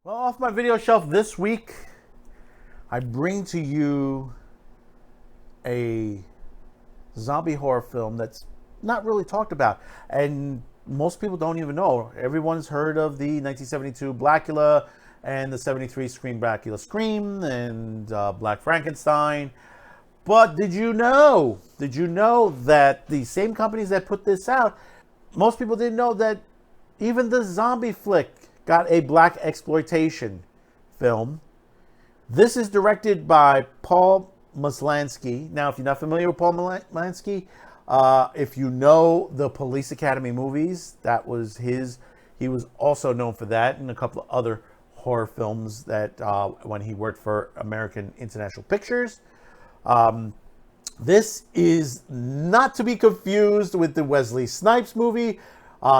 Well, off my video shelf this week, I bring to you a zombie horror film that's not really talked about. And most people don't even know. Everyone's heard of the 1972 Blackula and the 73 Scream Blackula Scream and Black Frankenstein. But did you know that the same companies that put this out, most people didn't know that even the zombie flick got a Blaxploitation film. This is directed by Paul Maslansky. Now, if you're not familiar with Paul Maslansky, if you know the Police Academy movies, that was his. He was also known for that and a couple of other horror films that when he worked for American International Pictures. This is not to be confused with the Wesley Snipes movie.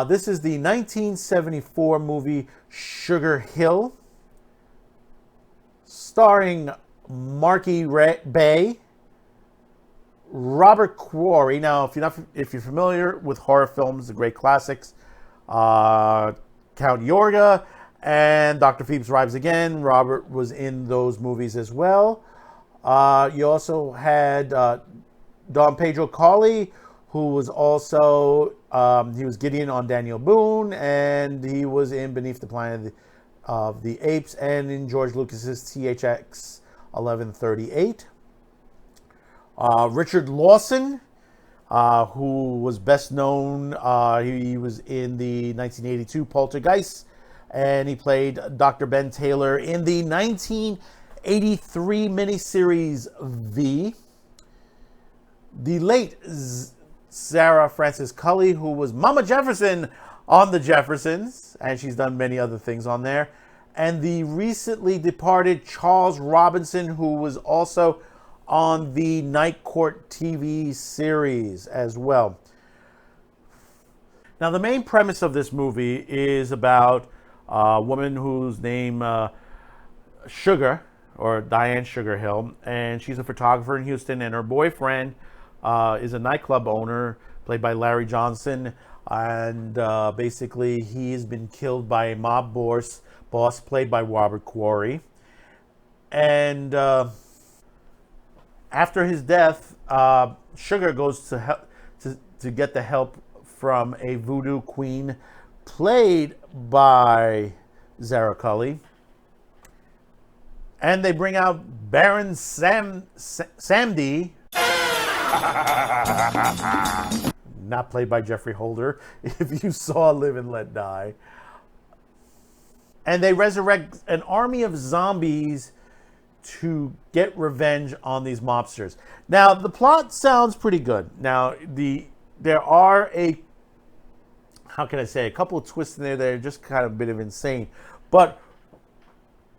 This is the 1974 movie Sugar Hill, starring Marky Bay, Robert Quarry. Now, if you're familiar with horror films, the great classics, Count Yorga and Dr. Phoebus Rides Again, Robert was in those movies as well. You also had Don Pedro Colley, who was also, he was Gideon on Daniel Boone, and he was in Beneath the Planet of the Apes and in George Lucas's THX 1138. Richard Lawson, who was best known, he was in the 1982 Poltergeist, and he played Dr. Ben Taylor in the 1983 miniseries V. The late Sarah Frances Cully, who was Mama Jefferson on The Jeffersons, and she's done many other things on there. And the recently departed Charles Robinson, who was also on the Night Court TV series as well. Now, the main premise of this movie is about a woman whose name Sugar, or Diane Sugarhill, and she's a photographer in Houston, and her boyfriend is a nightclub owner played by Larry Johnson, and basically he has been killed by a mob boss played by Robert Quarry. And after his death, Sugar goes to get the help from a voodoo queen played by Zara Cully. And they bring out Baron Samdi, not played by Jeffrey Holder, if you saw Live and Let Die. And they resurrect an army of zombies to get revenge on these mobsters. Now, the plot sounds pretty good. Now, there are a couple of twists in there that are just kind of a bit of insane. But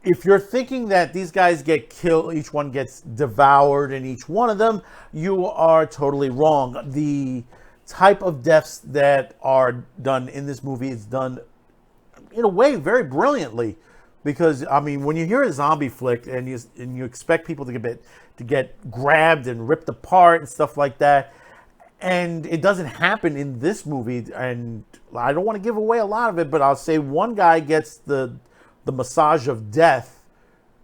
if you're thinking that these guys get killed, each one gets devoured in each one of them, you are totally wrong. The type of deaths that are done in this movie is done, in a way, very brilliantly. Because, I mean, when you hear a zombie flick and you expect people to get grabbed and ripped apart and stuff like that, and it doesn't happen in this movie, and I don't want to give away a lot of it, but I'll say one guy gets the massage of death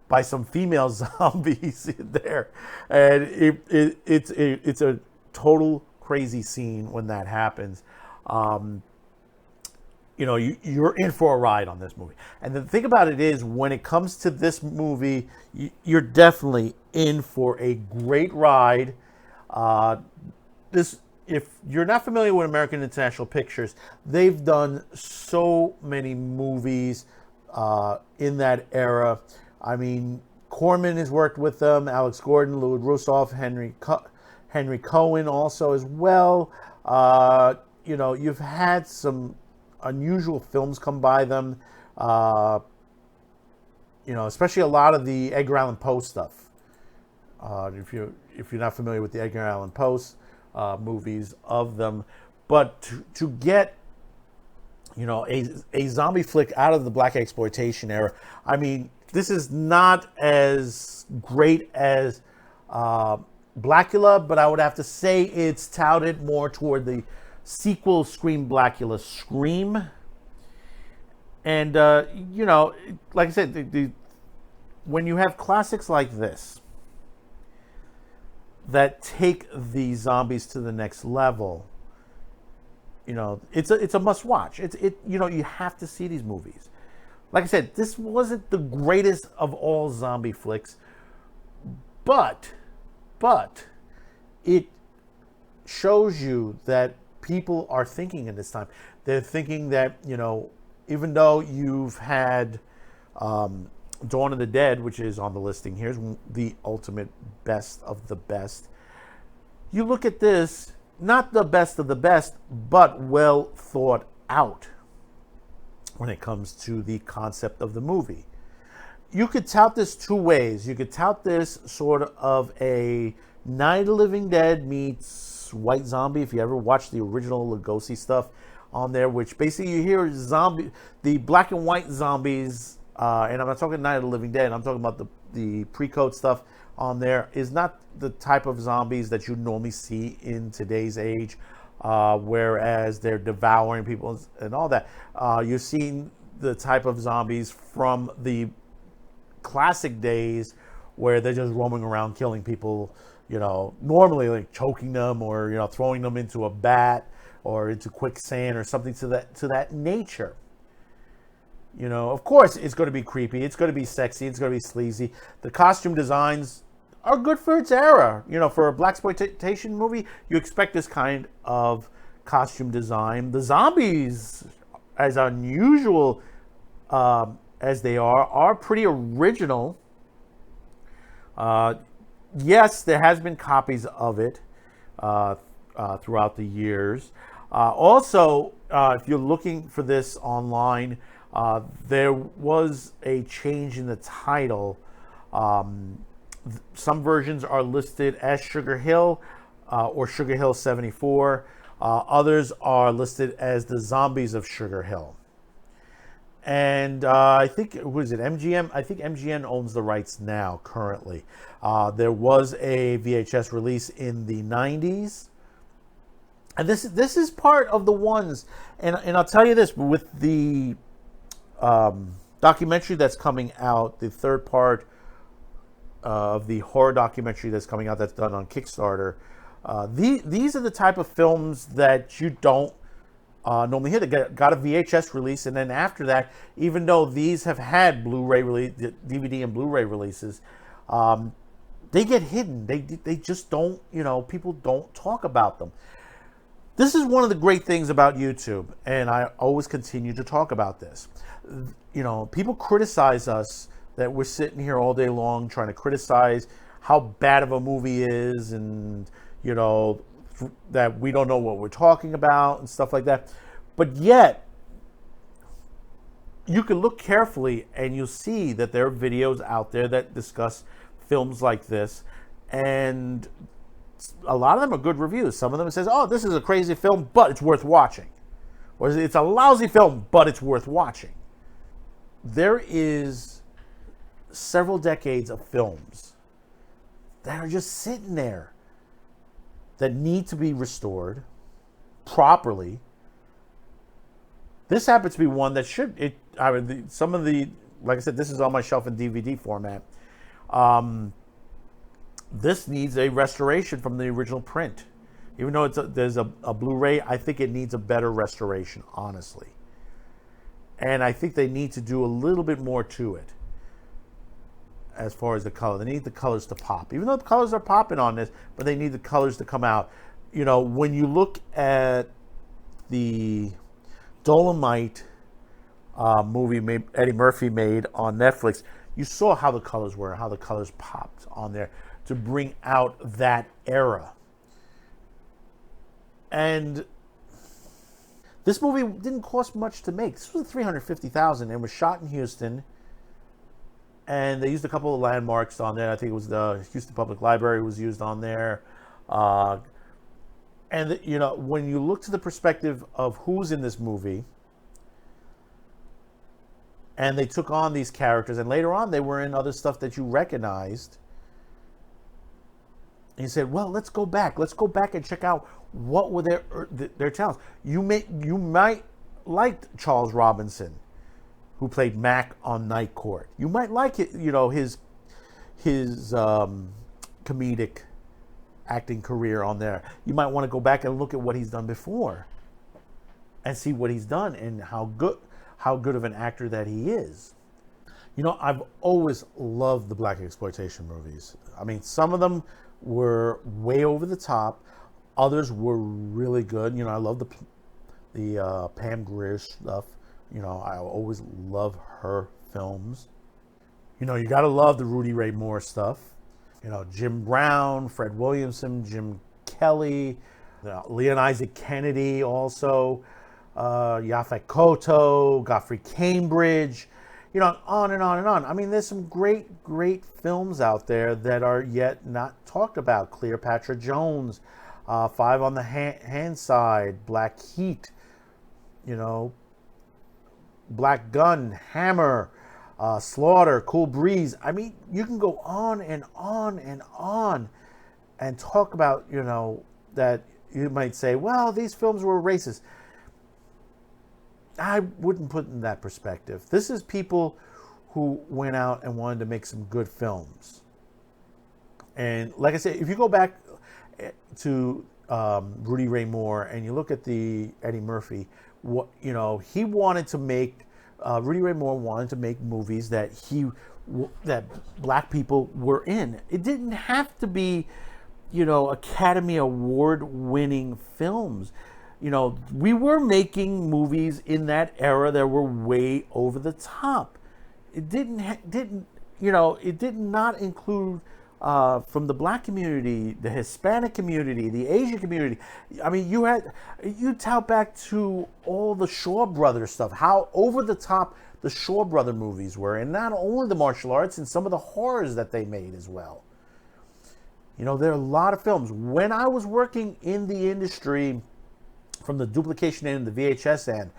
by some female zombies in there, and it's a total crazy scene when that happens. You're in for a ride on this movie. And the thing about it is, when it comes to this movie, you're definitely in for a great ride. If you're not familiar with American International Pictures, they've done so many movies in that era. I mean, Corman has worked with them, Alex Gordon, Louis Russoff, Henry Cohen also as well. You've had some unusual films come by them. Especially a lot of the Edgar Allan Poe stuff. If you're not familiar with the Edgar Allan Poe movies of them, but to get a zombie flick out of the Blaxploitation era, I mean, this is not as great as Blackula, but I would have to say it's touted more toward the sequel Scream Blackula Scream. And like I said, when you have classics like this that take the zombies to the next level, You know, it's a must watch. You have to see these movies. Like I said, this wasn't the greatest of all zombie flicks, but it shows you that people are thinking in this time. They're thinking that, you know, even though you've had Dawn of the Dead, which is on the listing here, is the ultimate best of the best. You look at this, not the best of the best, but well thought out when it comes to the concept of the movie. You could tout this two ways. You could tout this sort of a Night of the Living Dead meets White Zombie. If you ever watched the original Lugosi stuff on there, which basically you hear the black and white zombies, and I'm not talking Night of the Living Dead, I'm talking about the pre-code stuff on there, is not the type of zombies that you normally see in today's age, whereas they're devouring people and all that. You're seeing the type of zombies from the classic days where they're just roaming around killing people, you know, normally like choking them or, you know, throwing them into a bat or into quicksand or something to that nature. You know, of course it's going to be creepy, it's going to be sexy, it's going to be sleazy. The costume designs are good for its era. You know, for a blaxploitation movie, you expect this kind of costume design. The zombies, as unusual as they are pretty original. Yes, there has been copies of it throughout the years. Also, if you're looking for this online, there was a change in the title. Some versions are listed as Sugar Hill or Sugar Hill 74. Others are listed as the Zombies of Sugar Hill. And I think, who is it, MGM? I think MGM owns the rights now, currently. There was a VHS release in the 90s. And this is part of the ones, and I'll tell you this, with the documentary that's coming out, the third part of the horror documentary that's coming out that's done on Kickstarter, these are the type of films that you don't normally hear. They got a VHS release, and then after that, even though these have had Blu-ray release, DVD and Blu-ray releases, they get hidden. They just don't, you know, people don't talk about them. This is one of the great things about YouTube, and I always continue to talk about this. You know, people criticize us that we're sitting here all day long trying to criticize how bad of a movie is, and, you know, that we don't know what we're talking about and stuff like that. But yet, you can look carefully and you'll see that there are videos out there that discuss films like this, and a lot of them are good reviews. Some of them says, oh, this is a crazy film, but it's worth watching. Or it's a lousy film, but it's worth watching. There is several decades of films that are just sitting there that need to be restored properly. This happens to be one that should. Some of the, like I said, this is on my shelf in DVD format. This needs a restoration from the original print. Even though there's a Blu-ray, I think it needs a better restoration, honestly. And I think they need to do a little bit more to it as far as the color. They need the colors to pop. Even though the colors are popping on this, but they need the colors to come out. You know, when you look at the Dolomite movie Eddie Murphy made on Netflix, you saw how the colors were, how the colors popped on there to bring out that era. And this movie didn't cost much to make. This was $350,000 and was shot in Houston. And they used a couple of landmarks on there. I think it was the Houston Public Library was used on there. And, you know, when you look to the perspective of who's in this movie, and they took on these characters, and later on they were in other stuff that you recognized, and you said, well, let's go back. Let's go back and check out what were their talents. You might like Charles Robinson, who played Mac on Night Court. You might like it, you know, his comedic acting career on there. You might want to go back and look at what he's done before. and see what he's done and how good of an actor that he is. You know, I've always loved the Blaxploitation movies. I mean, some of them were way over the top. Others were really good. You know, I love the Pam Grier stuff. You know, I always love her films. You know, you got to love the Rudy Ray Moore stuff. You know, Jim Brown, Fred Williamson, Jim Kelly, Leon Isaac Kennedy also, Yaphet Kotto, Godfrey Cambridge, you know, on and on and on. I mean, there's some great, great films out there that are yet not talked about. Cleopatra Jones, Five on the Hand Side, Black Heat, you know, Black Gun, Hammer, Slaughter, Cool Breeze. I mean, you can go on and on and on and talk about, you know, that you might say, well, these films were racist. I wouldn't put it in that perspective. This is people who went out and wanted to make some good films. And like I said, if you go back to Rudy Ray Moore and you look at the Eddie Murphy, you know, he wanted to make, Rudy Ray Moore wanted to make movies that black people were in. It didn't have to be, you know, Academy Award winning films. You know, we were making movies in that era that were way over the top. It did not include from the black community, the Hispanic community, the Asian community. I mean, you tout back to all the Shaw Brothers stuff, how over the top the Shaw Brother movies were, and not only the martial arts and some of the horrors that they made as well. You know, there are a lot of films. When I was working in the industry, from the duplication end and the VHS end,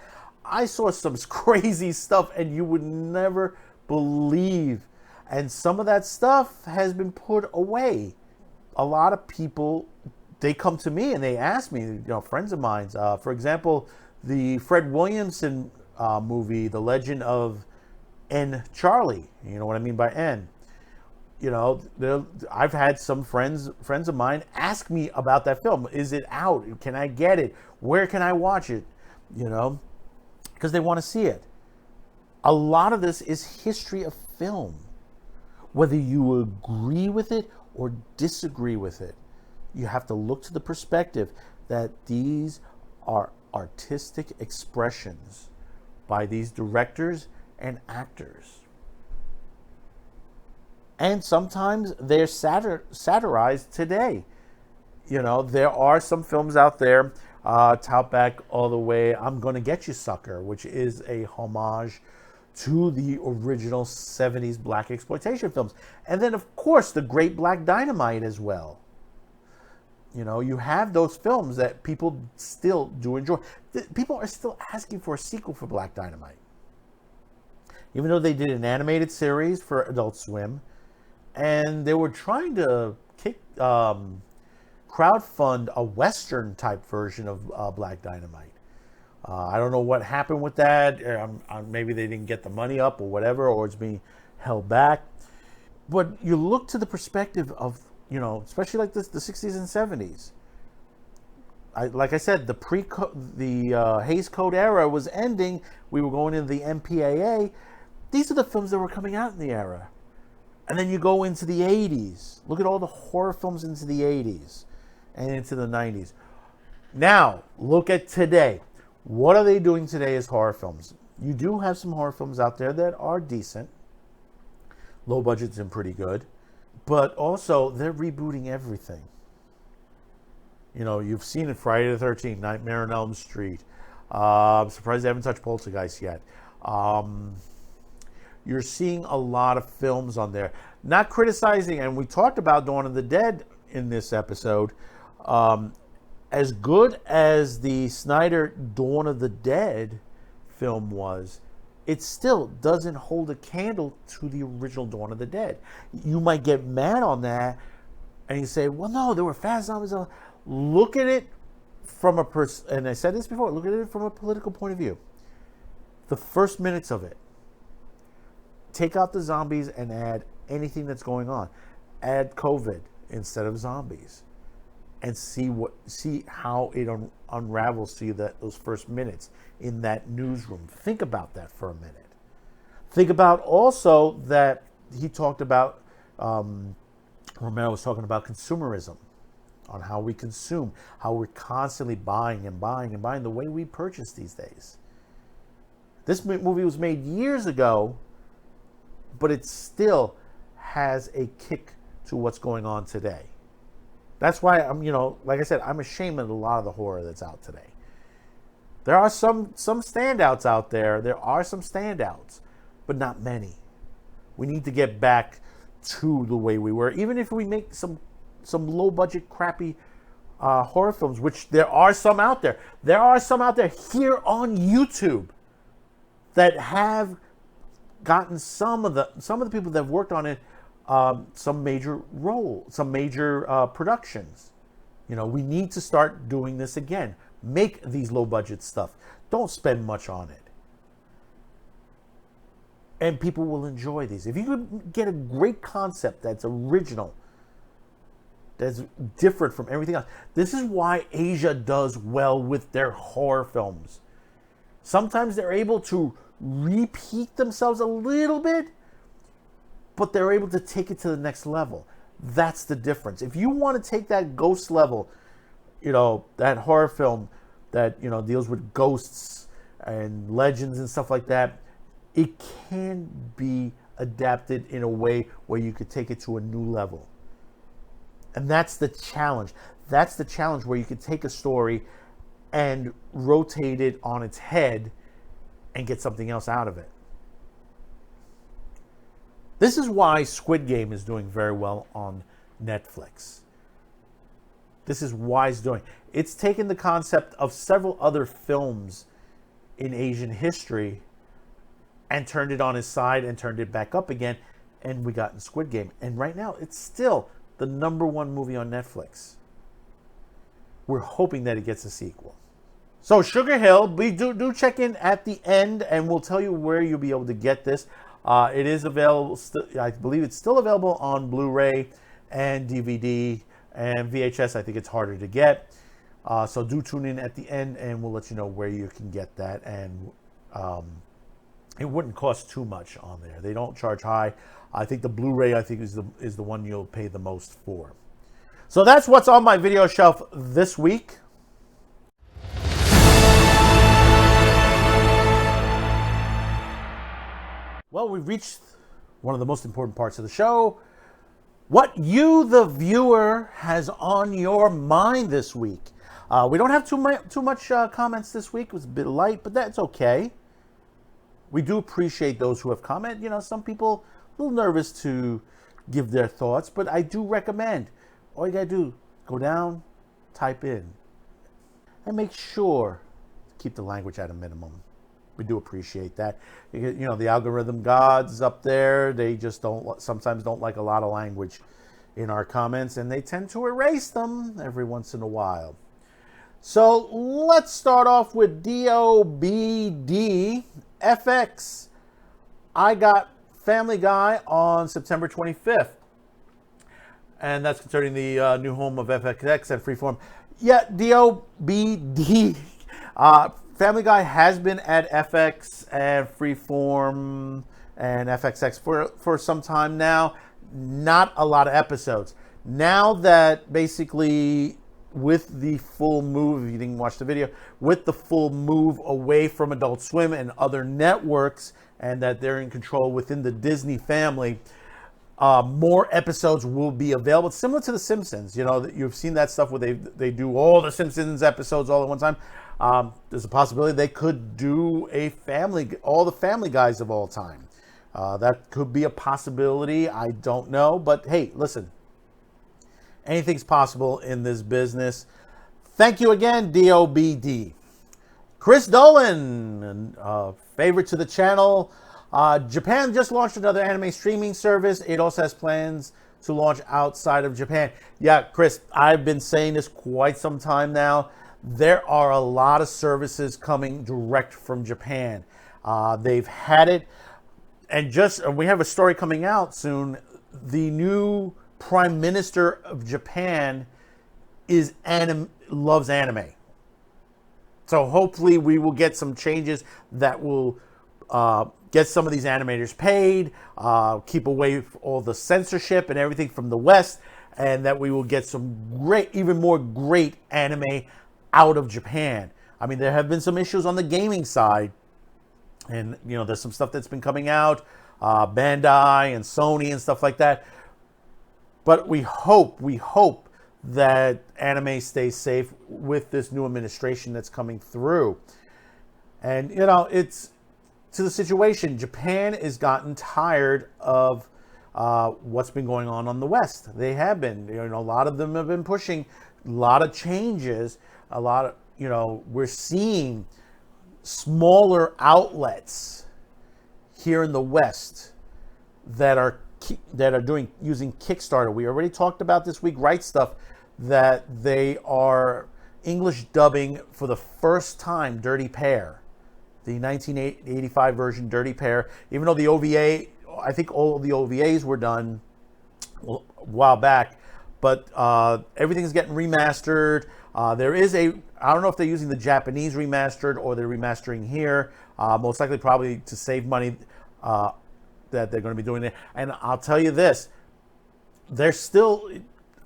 I saw some crazy stuff and you would never believe. And some of that stuff has been put away. A lot of people, they come to me and they ask me, you know, friends of mine, for example, the Fred Williamson movie, The Legend of N. Charlie. You know what I mean by N. You know, I've had some friends of mine ask me about that film. Is it out? Can I get it? Where can I watch it? You know, because they want to see it. A lot of this is history of film. Whether you agree with it or disagree with it, you have to look to the perspective that these are artistic expressions by these directors and actors. And sometimes they're satirized today. You know, there are some films out there, tout back all the way, I'm Gonna Get You Sucker, which is a homage to the original 70s Blaxploitation films. And then, of course, The Great Black Dynamite as well. You know, you have those films that people still do enjoy. People are still asking for a sequel for Black Dynamite. Even though they did an animated series for Adult Swim, and they were trying to crowdfund a Western type version of Black Dynamite. I don't know what happened with that. Maybe they didn't get the money up or whatever, or it's being held back. But you look to the perspective of, you know, especially like the 60s and 70s. Like I said, the Hays Code era was ending. We were going into the MPAA. These are the films that were coming out in the era. And then you go into the 80s. Look at all the horror films into the 80s and into the 90s. Now, look at today. What are they doing today as horror films? You do have some horror films out there that are decent. Low budgets and pretty good. But also, they're rebooting everything. You know, you've seen it, Friday the 13th, Nightmare on Elm Street. I'm surprised they haven't touched Poltergeist yet. You're seeing a lot of films on there. Not criticizing, and we talked about Dawn of the Dead in this episode. As good as the Snyder Dawn of the Dead film was, it still doesn't hold a candle to the original Dawn of the Dead. You might get mad on that, and you say, well, no, there were fast zombies. Look at it from and I said this before, look at it from a political point of view. The first minutes of it. Take out the zombies and add anything that's going on. Add COVID instead of zombies. and see how it unravels to you those first minutes in that newsroom. Think about that for a minute. Think about also that he talked about, Romero was talking about consumerism, on how we consume, how we're constantly buying and buying and buying, the way we purchase these days. This movie was made years ago, but it still has a kick to what's going on today. That's why I'm, like I said, I'm ashamed of a lot of the horror that's out today. There are some standouts out there. There are some standouts, but not many. We need to get back to the way we were. Even if we make some low budget, crappy horror films, which there are some out there. There are some out there here on YouTube that have gotten some of the people that have worked on it some major productions. We need to start doing this again. Make these low budget stuff. Don't spend much on it. And people will enjoy these. If you could get a great concept that's original, that's different from everything else. This is why Asia does well with their horror films. Sometimes they're able to repeat themselves a little bit, but they're able to take it to the next level. That's the difference. If you want to take that ghost level, that horror film that, deals with ghosts and legends and stuff like that, it can be adapted in a way where you could take it to a new level. And that's the challenge. That's the challenge, where you could take a story and rotate it on its head and get something else out of it. This is why Squid Game is doing very well on Netflix. This is why it's doing. It's taken the concept of several other films in Asian history and turned it on its side and turned it back up again, and we got in Squid Game. And right now, it's still the #1 movie on Netflix. We're hoping that it gets a sequel. So Sugar Hill, we do check in at the end, and we'll tell you where you'll be able to get this. It is available, I believe it's still available on Blu-ray and DVD and VHS. I think it's harder to get. So do tune in at the end, and we'll let you know where you can get that. And it wouldn't cost too much on there. They don't charge high. I think the Blu-ray, is the one you'll pay the most for. So that's what's on my video shelf this week. Well, we've reached one of the most important parts of the show. What you, the viewer, has on your mind this week. We don't have too much comments this week. It was a bit light, but that's okay. We do appreciate those who have commented. Some people a little nervous to give their thoughts, but I do recommend. All you gotta do, go down, type in, and make sure to keep the language at a minimum. We do appreciate that. The algorithm gods up there, they just sometimes don't like a lot of language in our comments, and they tend to erase them every once in a while. So let's start off with DOBDFX. I got Family Guy on September 25th. And that's concerning the new home of FXX and Freeform. Yeah, DOBD. Family Guy has been at FX and Freeform and FXX for some time now. Not a lot of episodes. Now that basically with the full move, if you didn't watch the video, with the full move away from Adult Swim and other networks, and that they're in control within the Disney family, more episodes will be available. It's similar to The Simpsons. You've seen that stuff where they do all the Simpsons episodes all at one time. There's a possibility they could do all the Family Guys of all time. That could be a possibility. I don't know. But hey, listen. Anything's possible in this business. Thank you again, DOBD. Chris Dolan, favorite to the channel. Japan just launched another anime streaming service. It also has plans to launch outside of Japan. Yeah, Chris, I've been saying this quite some time now. There are a lot of services coming direct from Japan. They've had it, and we have a story coming out soon. The new Prime Minister of Japan loves anime. So hopefully we will get some changes that will get some of these animators paid, keep away all the censorship and everything from the West, and that we will get some even more great anime out of Japan. I mean, there have been some issues on the gaming side, and there's some stuff that's been coming out, Bandai and Sony and stuff like that. But we hope that anime stays safe with this new administration that's coming through. And it's to the situation. Japan has gotten tired of what's been going on the West. They have been. A lot of them have been pushing a lot of changes. A lot of we're seeing smaller outlets here in the West that are using Kickstarter. We already talked about this week, Right Stuff, that they are English dubbing for the first time Dirty Pair, the 1985 version Dirty Pair. Even though the OVA, I think all of the OVAs were done a while back, but everything's getting remastered. There is I don't know if they're using the Japanese remastered or they're remastering here. Most likely probably to save money that they're going to be doing it. And I'll tell you this, they're still,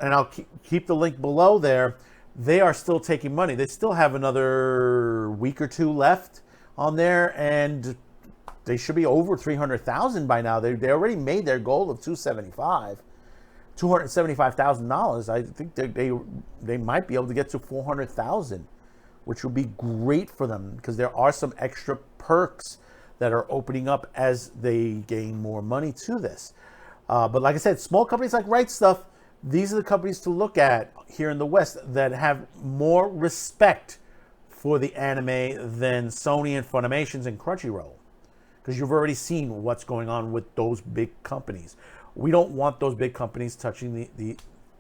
and I'll keep the link below there, they are still taking money. They still have another week or two left on there, and they should be over 300,000 by now. They already made their goal of $275,000. I think they might be able to get to 400,000, which would be great for them because there are some extra perks that are opening up as they gain more money to this. But like I said, small companies like Right Stuff, these are the companies to look at here in the West that have more respect for the anime than Sony and Funimations and Crunchyroll, because you've already seen what's going on with those big companies. We don't want those big companies touching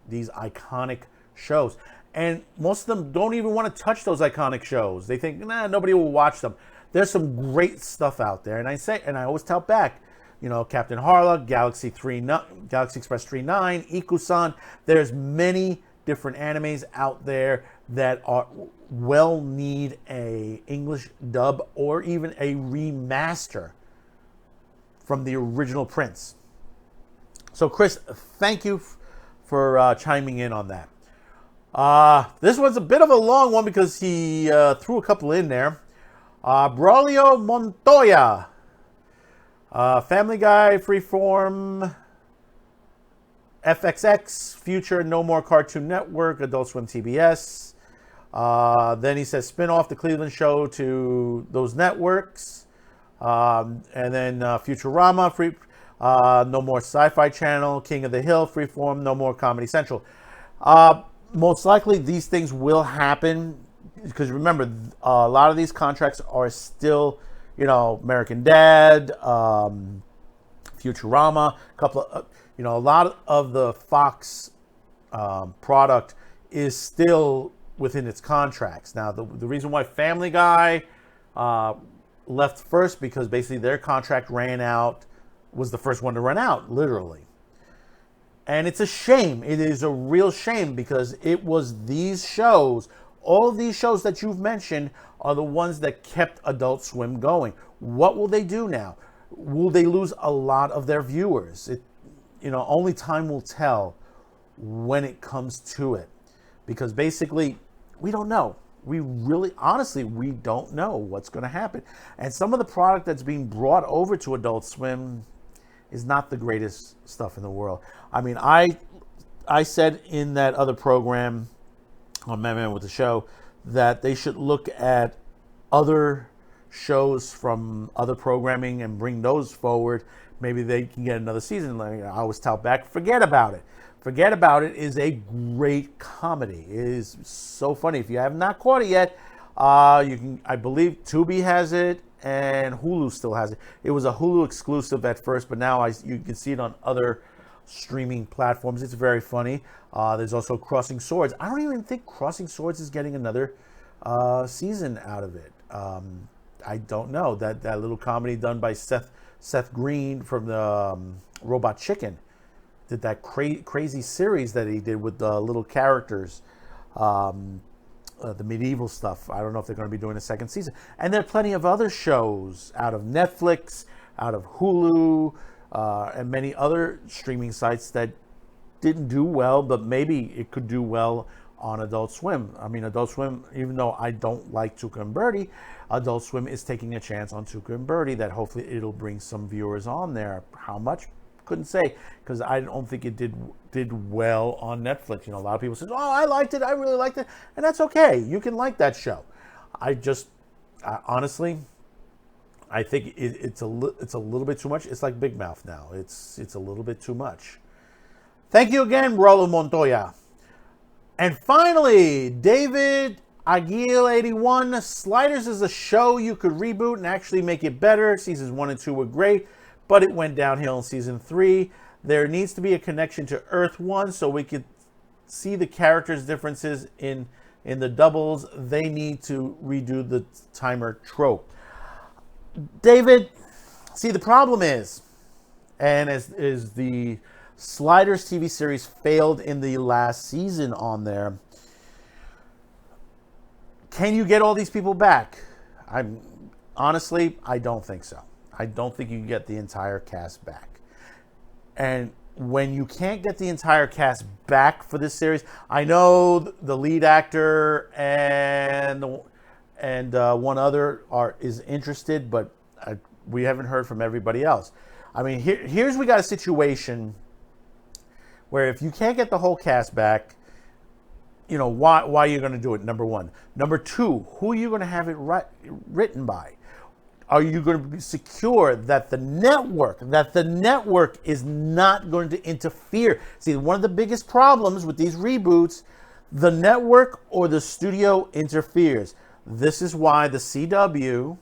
these iconic shows. And most of them don't even want to touch those iconic shows. They think, nobody will watch them. There's some great stuff out there. And I always tell back, Captain Harlock, Galaxy Express 39, Ikusan. There's many different animes out there that need a English dub or even a remaster from the original prints. So Chris, thank you for chiming in on that. This one's a bit of a long one because he threw a couple in there. Braulio Montoya, Family Guy, Freeform, FXX, Future, No More Cartoon Network, Adult Swim, TBS. Then he says spin off the Cleveland show to those networks. And then Futurama, No More Sci-Fi Channel, King of the Hill, Freeform, No More Comedy Central. Most likely these things will happen because remember, a lot of these contracts are still, American Dad, Futurama, a lot of the Fox product is still within its contracts. Now, the reason why Family Guy left first because basically their contract was the first one to run out, literally. And it's a shame. It is a real shame because it was these shows, all of these shows that you've mentioned are the ones that kept Adult Swim going. What will they do now? Will they lose a lot of their viewers? Only time will tell when it comes to it. Because basically, we don't know. We don't know what's going to happen. And some of the product that's being brought over to Adult Swim is not the greatest stuff in the world. I mean, I said in that other program on Man with the Show that they should look at other shows from other programming and bring those forward. Maybe they can get another season. I always tell back, forget about it. Forget About It is a great comedy. It is so funny. If you have not caught it yet, you can. I believe Tubi has it and Hulu still has it. It was a Hulu exclusive at first, but now you can see it on other streaming platforms. It's very funny. There's also Crossing Swords. I don't even think Crossing Swords is getting another season out of it. I don't know. That little comedy done by Seth Green from the Robot Chicken did that crazy series that he did with the little characters. the medieval stuff. I don't know if they're going to be doing a second season. And there are plenty of other shows out of Netflix, out of Hulu, and many other streaming sites that didn't do well, but maybe it could do well on Adult Swim. I mean, Adult Swim, even though I don't like Tuca and Birdie, Adult Swim is taking a chance on Tuca and Birdie that hopefully it'll bring some viewers on there. How much? Couldn't say, because I don't think it did well on Netflix. You know, a lot of people say, "Oh, I liked it. I really liked it," and that's okay. You can like that show. Honestly, I think it's a little bit too much. It's like Big Mouth now. It's a little bit too much. Thank you again, Raul Montoya. And finally, David Aguil 81. Sliders is a show you could reboot and actually make it better. Seasons 1 and 2 were great, but it went downhill in season 3. There needs to be a connection to Earth 1 so we could see the characters' differences in the doubles. They need to redo the timer trope. David, see, the problem is, and is the Sliders TV series failed in the last season on there. Can you get all these people back? Honestly, I don't think so. I don't think you can get the entire cast back. And when you can't get the entire cast back for this series, I know the lead actor and one other is interested, but we haven't heard from everybody else. I mean, here's we got a situation where if you can't get the whole cast back, you know, why are you going to do it, number one? Number two, who are you going to have it written by? Are you going to be secure that the network is not going to interfere? See, one of the biggest problems with these reboots, the network or the studio interferes. This is why the CW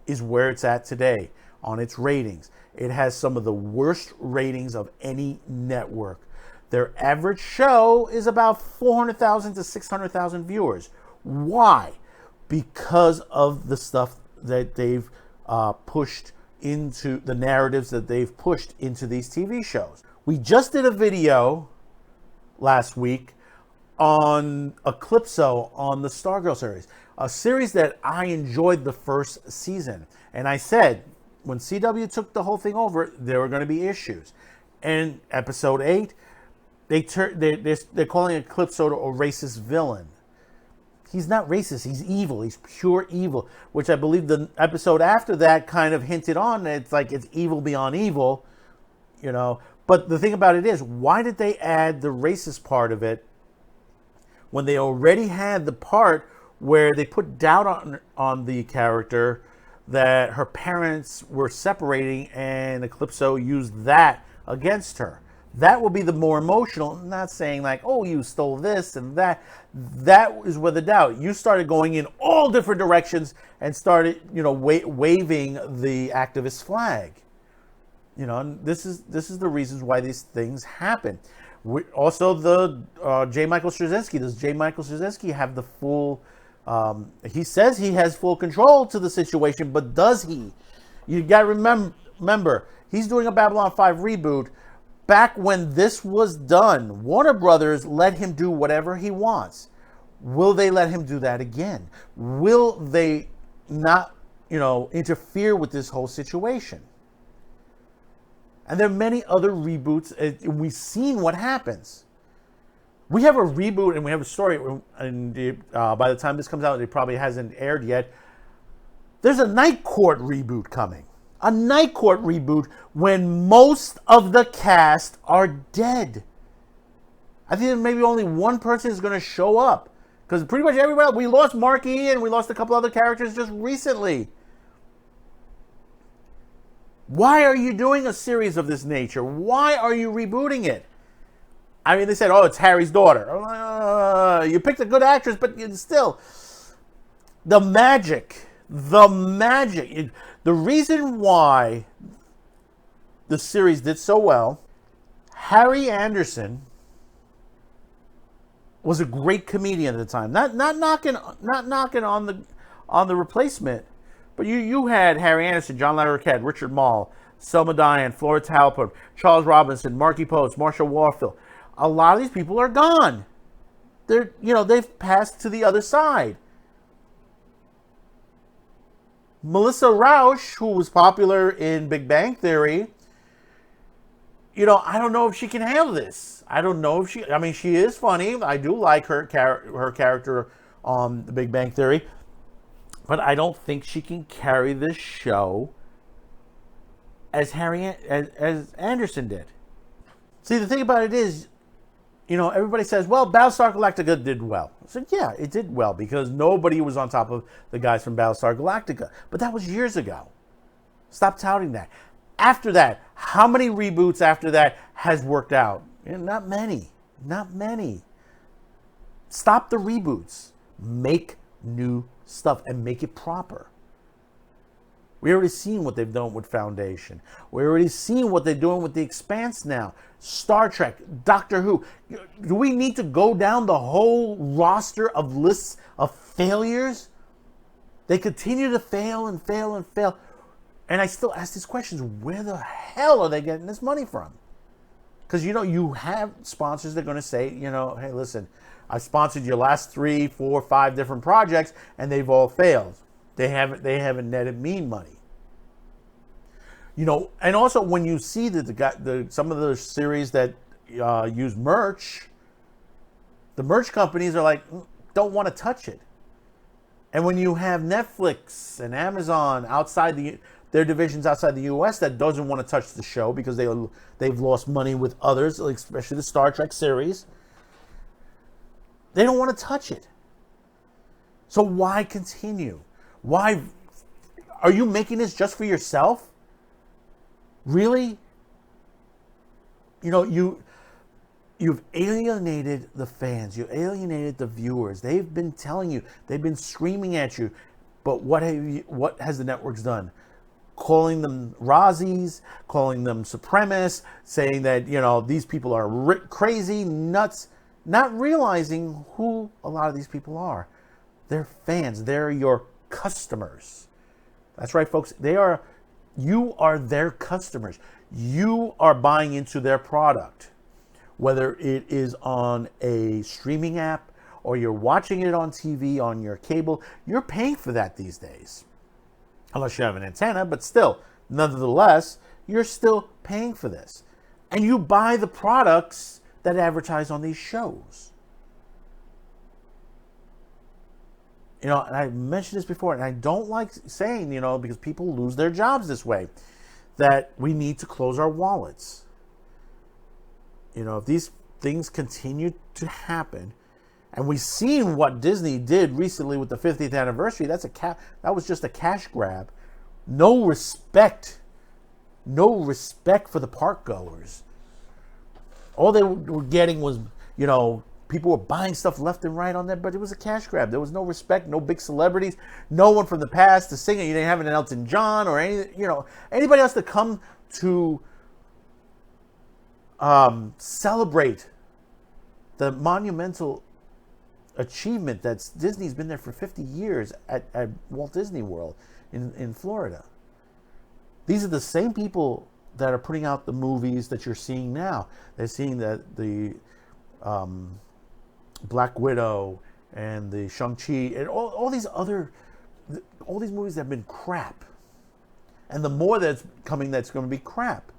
is where it's at today on its ratings. It has some of the worst ratings of any network. Their average show is about 400,000 to 600,000 viewers. Why? Because of the stuff that they've pushed into, the narratives that they've pushed into these TV shows. We just did a video last week on Eclipso on the Stargirl series, a series that I enjoyed the first season. And I said, when CW took the whole thing over, there were going to be issues. And episode 8, they're calling Eclipso a racist villain. He's not racist. He's evil. He's pure evil, which I believe the episode after that kind of hinted on. It's like it's evil beyond evil, you know. But the thing about it is, why did they add the racist part of it when they already had the part where they put doubt on the character that her parents were separating and Eclipso used that against her? That will be the more emotional, not saying like, oh, you stole this and that. That is where the doubt. You started going in all different directions and started, you know, waving the activist flag. You know, and this is the reasons why these things happen. Also, the J. Michael Straczynski. Does J. Michael Straczynski have the full? He says he has full control to the situation, but does he? You got to remember, he's doing a Babylon 5 reboot. Back when this was done, Warner Brothers let him do whatever he wants. Will they let him do that again? Will they not, you know, interfere with this whole situation? And there are many other reboots. We've seen what happens. We have a reboot and we have a story, and by the time this comes out, it probably hasn't aired yet. There's a Night Court reboot coming. A Night Court reboot when most of the cast are dead. I think maybe only one person is going to show up. Because pretty much everybody, we lost Marky and we lost a couple other characters just recently. Why are you doing a series of this nature? Why are you rebooting it? I mean, they said, oh, it's Harry's daughter. You picked a good actress, but still, the magic. The reason why the series did so well, Harry Anderson was a great comedian at the time. Not knocking on the replacement, but you had Harry Anderson, John Larroquette, Richard Mall, Selma Diane, Flora Talbot, Charles Robinson, Marky Post, Marsha Warfield. A lot of these people are gone. they've passed to the other side. Melissa Rauch, who was popular in Big Bang Theory, I don't know if she can handle this. I don't know if she is funny. I do like her character on The Big Bang Theory. But I don't think she can carry this show as as Anderson did. See, the thing about it is, everybody says, well, Battlestar Galactica did well. I said, yeah, it did well because nobody was on top of the guys from Battlestar Galactica. But that was years ago. Stop touting that. After that, how many reboots after that has worked out? Not many. Not many. Stop the reboots. Make new stuff and make it proper. We already seen what they've done with Foundation. We already seen what they're doing with The Expanse now. Star Trek, Doctor Who. Do we need to go down the whole roster of lists of failures? They continue to fail and fail and fail. And I still ask these questions. Where the hell are they getting this money from? Because, you have sponsors that are going to say, hey, listen, I sponsored your last 3, 4, 5 different projects, and they've all failed. They haven't netted me money. And also when you see that some of the series that use merch, the merch companies are like, don't want to touch it. And when you have Netflix and Amazon their divisions outside the U.S. that doesn't want to touch the show because they've lost money with others, especially the Star Trek series, they don't want to touch it. So why continue? Why are you making this just for yourself? Really? You've alienated the fans. You've alienated the viewers. They've been telling you. They've been screaming at you. But what has the networks done? Calling them Razzies, calling them supremacists, saying that these people are crazy, nuts, not realizing who a lot of these people are. They're fans. They're your customers. That's right, folks. You are their customers. You are buying into their product. Whether it is on a streaming app or you're watching it on TV, on your cable, you're paying for that these days. Unless you have an antenna, but still, nonetheless, you're still paying for this. And you buy the products that advertise on these shows. And I mentioned this before, and I don't like saying, because people lose their jobs this way, that we need to close our wallets. If these things continue to happen, and we've seen what Disney did recently with the 50th anniversary, that was just a cash grab. No respect for the park goers. All they were getting was, people were buying stuff left and right on there, but it was a cash grab. There was no respect, no big celebrities, no one from the past to sing it. You didn't have an Elton John or anybody else to come to celebrate the monumental achievement that's Disney's been there for 50 years at Walt Disney World in Florida. These are the same people that are putting out the movies that you're seeing now. They're seeing the Black Widow and the Shang-Chi and all these movies that have been crap. And the more that's coming that's going to be crap.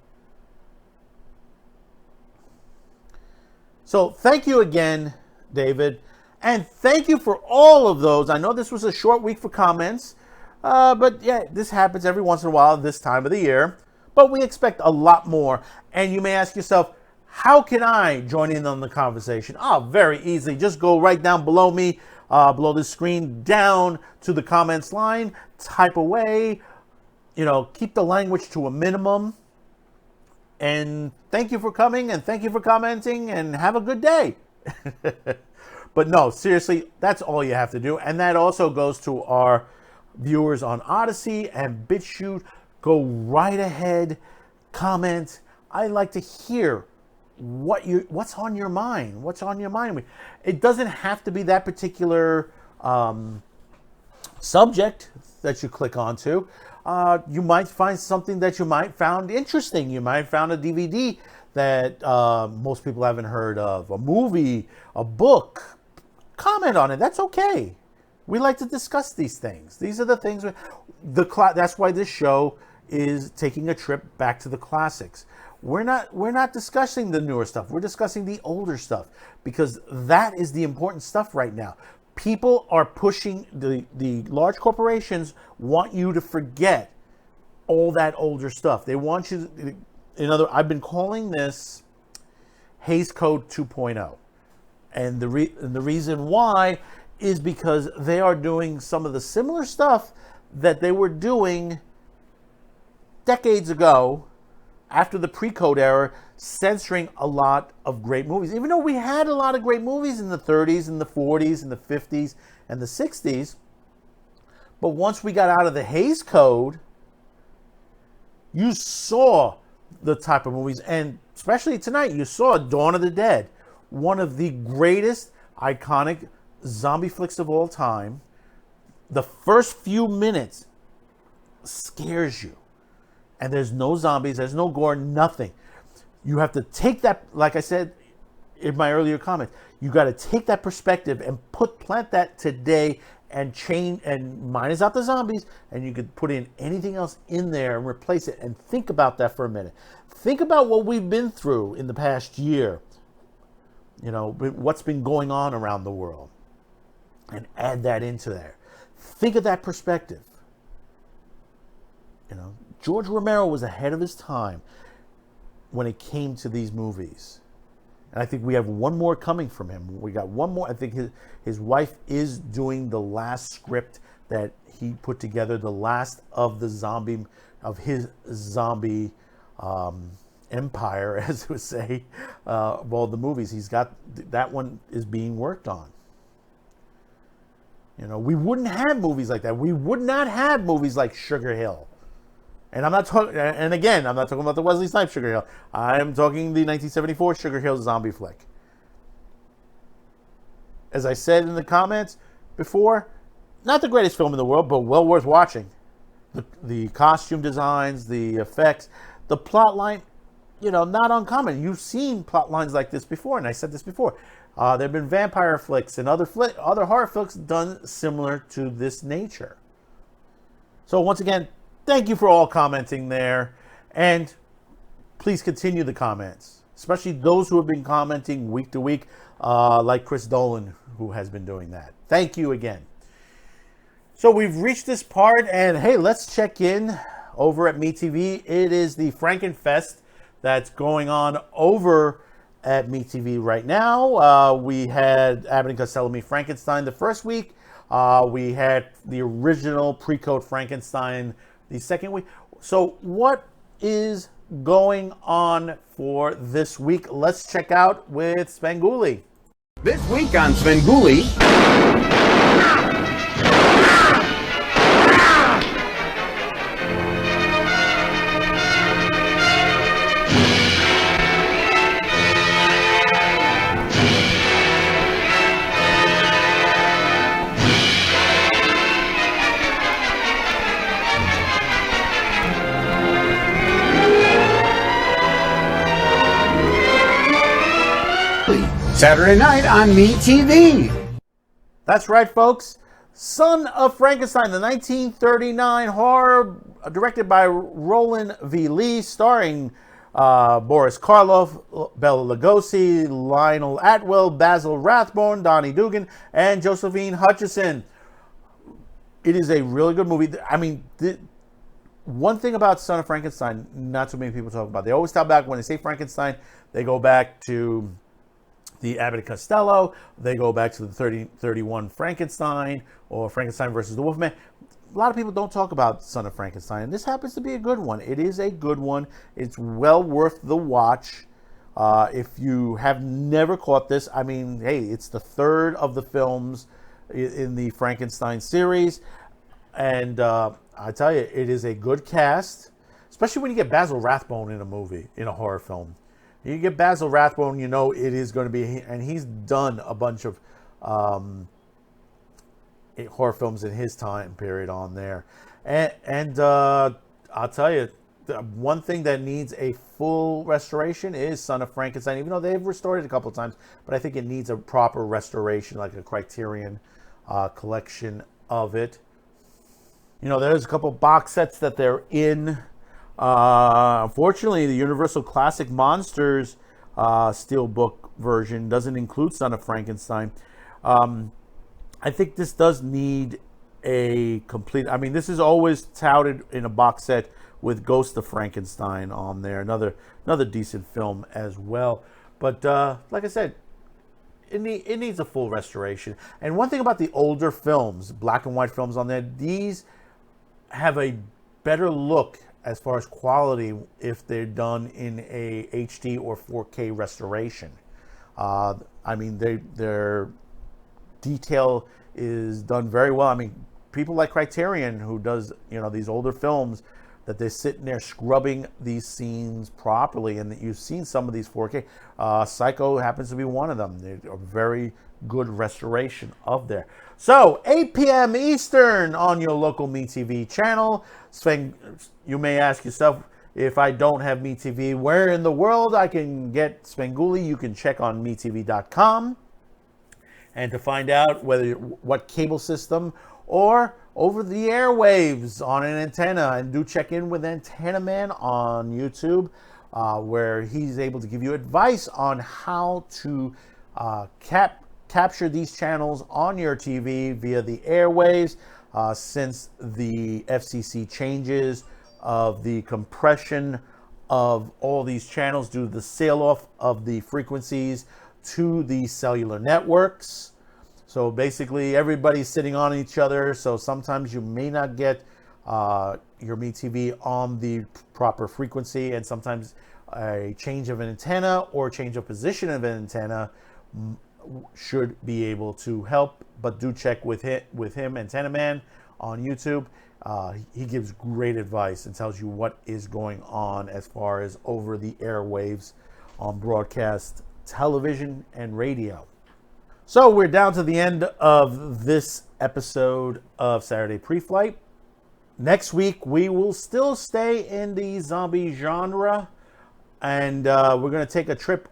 So thank you again, David. And thank you for all of those. I know this was a short week for comments. But yeah, this happens every once in a while this time of the year. But we expect a lot more. And you may ask yourself, how can I join in on the conversation? Very easy. Just go right down below me, below the screen, down to the comments line, type away, keep the language to a minimum. And thank you for coming, and thank you for commenting, and have a good day. But no, seriously, that's all you have to do. And that also goes to our viewers on Odyssey and BitChute. Go right ahead, comment. I like to hear what's on your mind. What's on your mind? It doesn't have to be that particular subject that you click onto. You might find something that you might found interesting. You might found a DVD that most people haven't heard of, a movie, a book, comment on it. That's okay. We like to discuss these things. These are the things. That's why this show is taking a trip back to the classics. We're not discussing the newer stuff. We're discussing the older stuff because that is the important stuff right now. People are pushing, the large corporations want you to forget all that older stuff. They want you to, I've been calling this Hays Code 2.0. And the reason why is because they are doing some of the similar stuff that they were doing decades ago after the pre-code era, censoring a lot of great movies. Even though we had a lot of great movies in the 30s and the 40s and the 50s and the 60s, but once we got out of the Hays Code, you saw the type of movies, and especially tonight, you saw Dawn of the Dead, one of the greatest iconic zombie flicks of all time. The first few minutes scares you. And there's no zombies, there's no gore, nothing. You have to take that, like I said in my earlier comment, you got to take that perspective and plant that today and change and minus out the zombies, and you could put in anything else in there and replace it. And think about that for a minute. Think about what we've been through in the past year. You know, what's been going on around the world, and add that into there. Think of that perspective. You know, George Romero was ahead of his time when it came to these movies. And I think we have one more coming from him. We got one more. I think his wife is doing the last script that he put together, the last of his zombie empire, as it would say, of all the movies. He's got that one is being worked on. You know, we wouldn't have movies like that. We would not have movies like Sugar Hill. And I'm not talking. And again, I'm not talking about the Wesley Snipes Sugar Hill. I'm talking the 1974 Sugar Hill zombie flick. As I said in the comments before, not the greatest film in the world, but well worth watching. The costume designs, the effects, the plot line, you know, not uncommon. You've seen plot lines like this before, and I said this before. There have been vampire flicks and other horror flicks done similar to this nature. So once again, thank you for all commenting there, and please continue the comments, especially those who have been commenting week to week, like Chris Dolan, who has been doing that. Thank you again. So we've reached this part, and hey, let's check in over at Metv. It is the Frankenfest that's going on over at Metv right now. We had Abbott and Costello Meet Frankenstein the first week. We had the original pre-code Frankenstein the second week. So what is going on for this week? Let's check out with Svengoolie. This week on Svengoolie. Saturday night on Metv. That's right, folks. Son of Frankenstein, the 1939 horror directed by Roland V. Lee, starring Boris Karloff, Bela Lugosi, Lionel Atwill, Basil Rathbone, Donnie Dugan, and Josephine Hutcherson. It is a really good movie. I mean, one thing about Son of Frankenstein, not too many people talk about. They always talk back when they say Frankenstein, they go back to the Abbott and Costello, they go back to the 3031 Frankenstein, or Frankenstein versus the Wolfman. A lot of people don't talk about Son of Frankenstein, and this happens to be a good one. It is a good one. It's well worth the watch. If you have never caught this, I mean, hey, it's the third of the films in the Frankenstein series, and I tell you, it is a good cast, especially when you get Basil Rathbone in a movie, in a horror film. You get Basil Rathbone, you know it is going to be, and he's done a bunch of horror films in his time period on there. And I'll tell you, the one thing that needs a full restoration is Son of Frankenstein, even though they've restored it a couple of times, but I think it needs a proper restoration, like a Criterion collection of it. You know, there's a couple box sets that they're in. Unfortunately, the Universal Classic Monsters Steelbook version doesn't include Son of Frankenstein. I think this does need a complete... I mean, this is always touted in a box set with Ghost of Frankenstein on there. Another decent film as well. But like I said, it needs a full restoration. And one thing about the older films, black and white films on there, these have a better look as far as quality if they're done in a HD or 4K restoration. I mean, their detail is done very well. I mean, people like Criterion, who does, you know, these older films, that they're sitting there scrubbing these scenes properly, and that you've seen some of these 4K. Psycho happens to be one of them. They're a very good restoration of there. So, 8 p.m. Eastern on your local MeTV channel. Sven, you may ask yourself, if I don't have MeTV, where in the world I can get Svengoolie? You can check on MeTV.com. And to find out what cable system or over the airwaves on an antenna, and do check in with Antenna Man on YouTube, where he's able to give you advice on how to capture these channels on your TV via the airwaves, since the FCC changes of the compression of all these channels due to the sail off of the frequencies to the cellular networks. So basically everybody's sitting on each other, so sometimes you may not get your MeTV on the proper frequency, and sometimes a change of an antenna or change of position of an antenna should be able to help. But do check with him, Antenna Man, on YouTube. He gives great advice and tells you what is going on as far as over the airwaves on broadcast television and radio. So we're down to the end of this episode of Saturday Pre-Flight. Next week, we will still stay in the zombie genre, and we're going to take a trip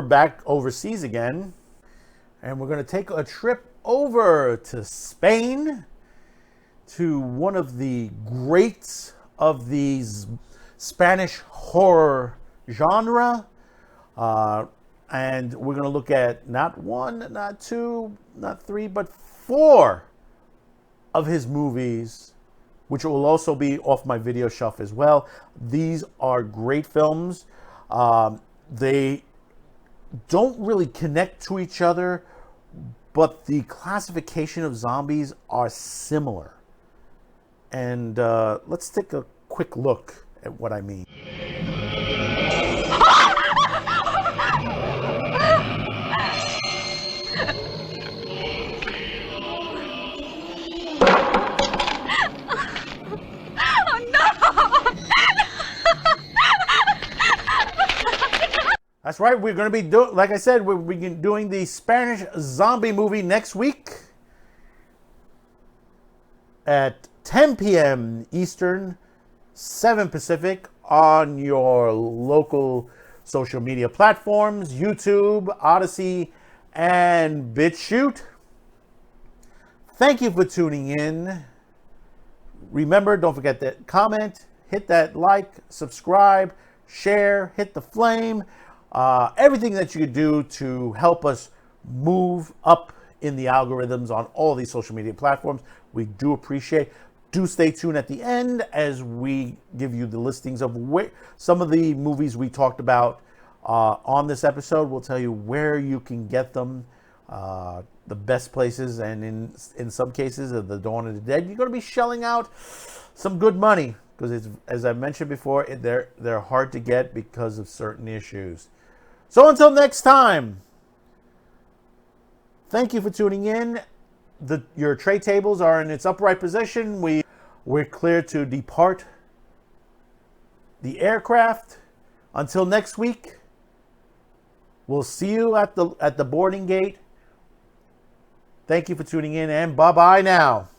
back overseas again. And we're going to take a trip over to Spain, to one of the greats of the Spanish horror genre. And we're going to look at not one, not two, not three, but 4 of his movies, which will also be off my video shelf as well. These are great films. They don't really connect to each other, but the classification of zombies are similar. And let's take a quick look at what I mean. That's right, we're going to be doing, like I said, we're doing the Spanish zombie movie next week at 10 p.m. Eastern, 7 Pacific, on your local social media platforms, YouTube, Odyssey, and BitChute. Thank you for tuning in. Remember, don't forget to comment, hit that like, subscribe, share, hit the flame. Everything that you could do to help us move up in the algorithms on all these social media platforms, we do appreciate. Do stay tuned at the end as we give you the listings of some of the movies we talked about on this episode. We'll tell you where you can get them, the best places, and in some cases of the Dawn of the Dead, you're going to be shelling out some good money, because as I mentioned before, they're hard to get because of certain issues. So until next time, thank you for tuning in. Your tray tables are in its upright position. We're clear to depart the aircraft. Until next week, we'll see you at the boarding gate. Thank you for tuning in, and bye-bye now.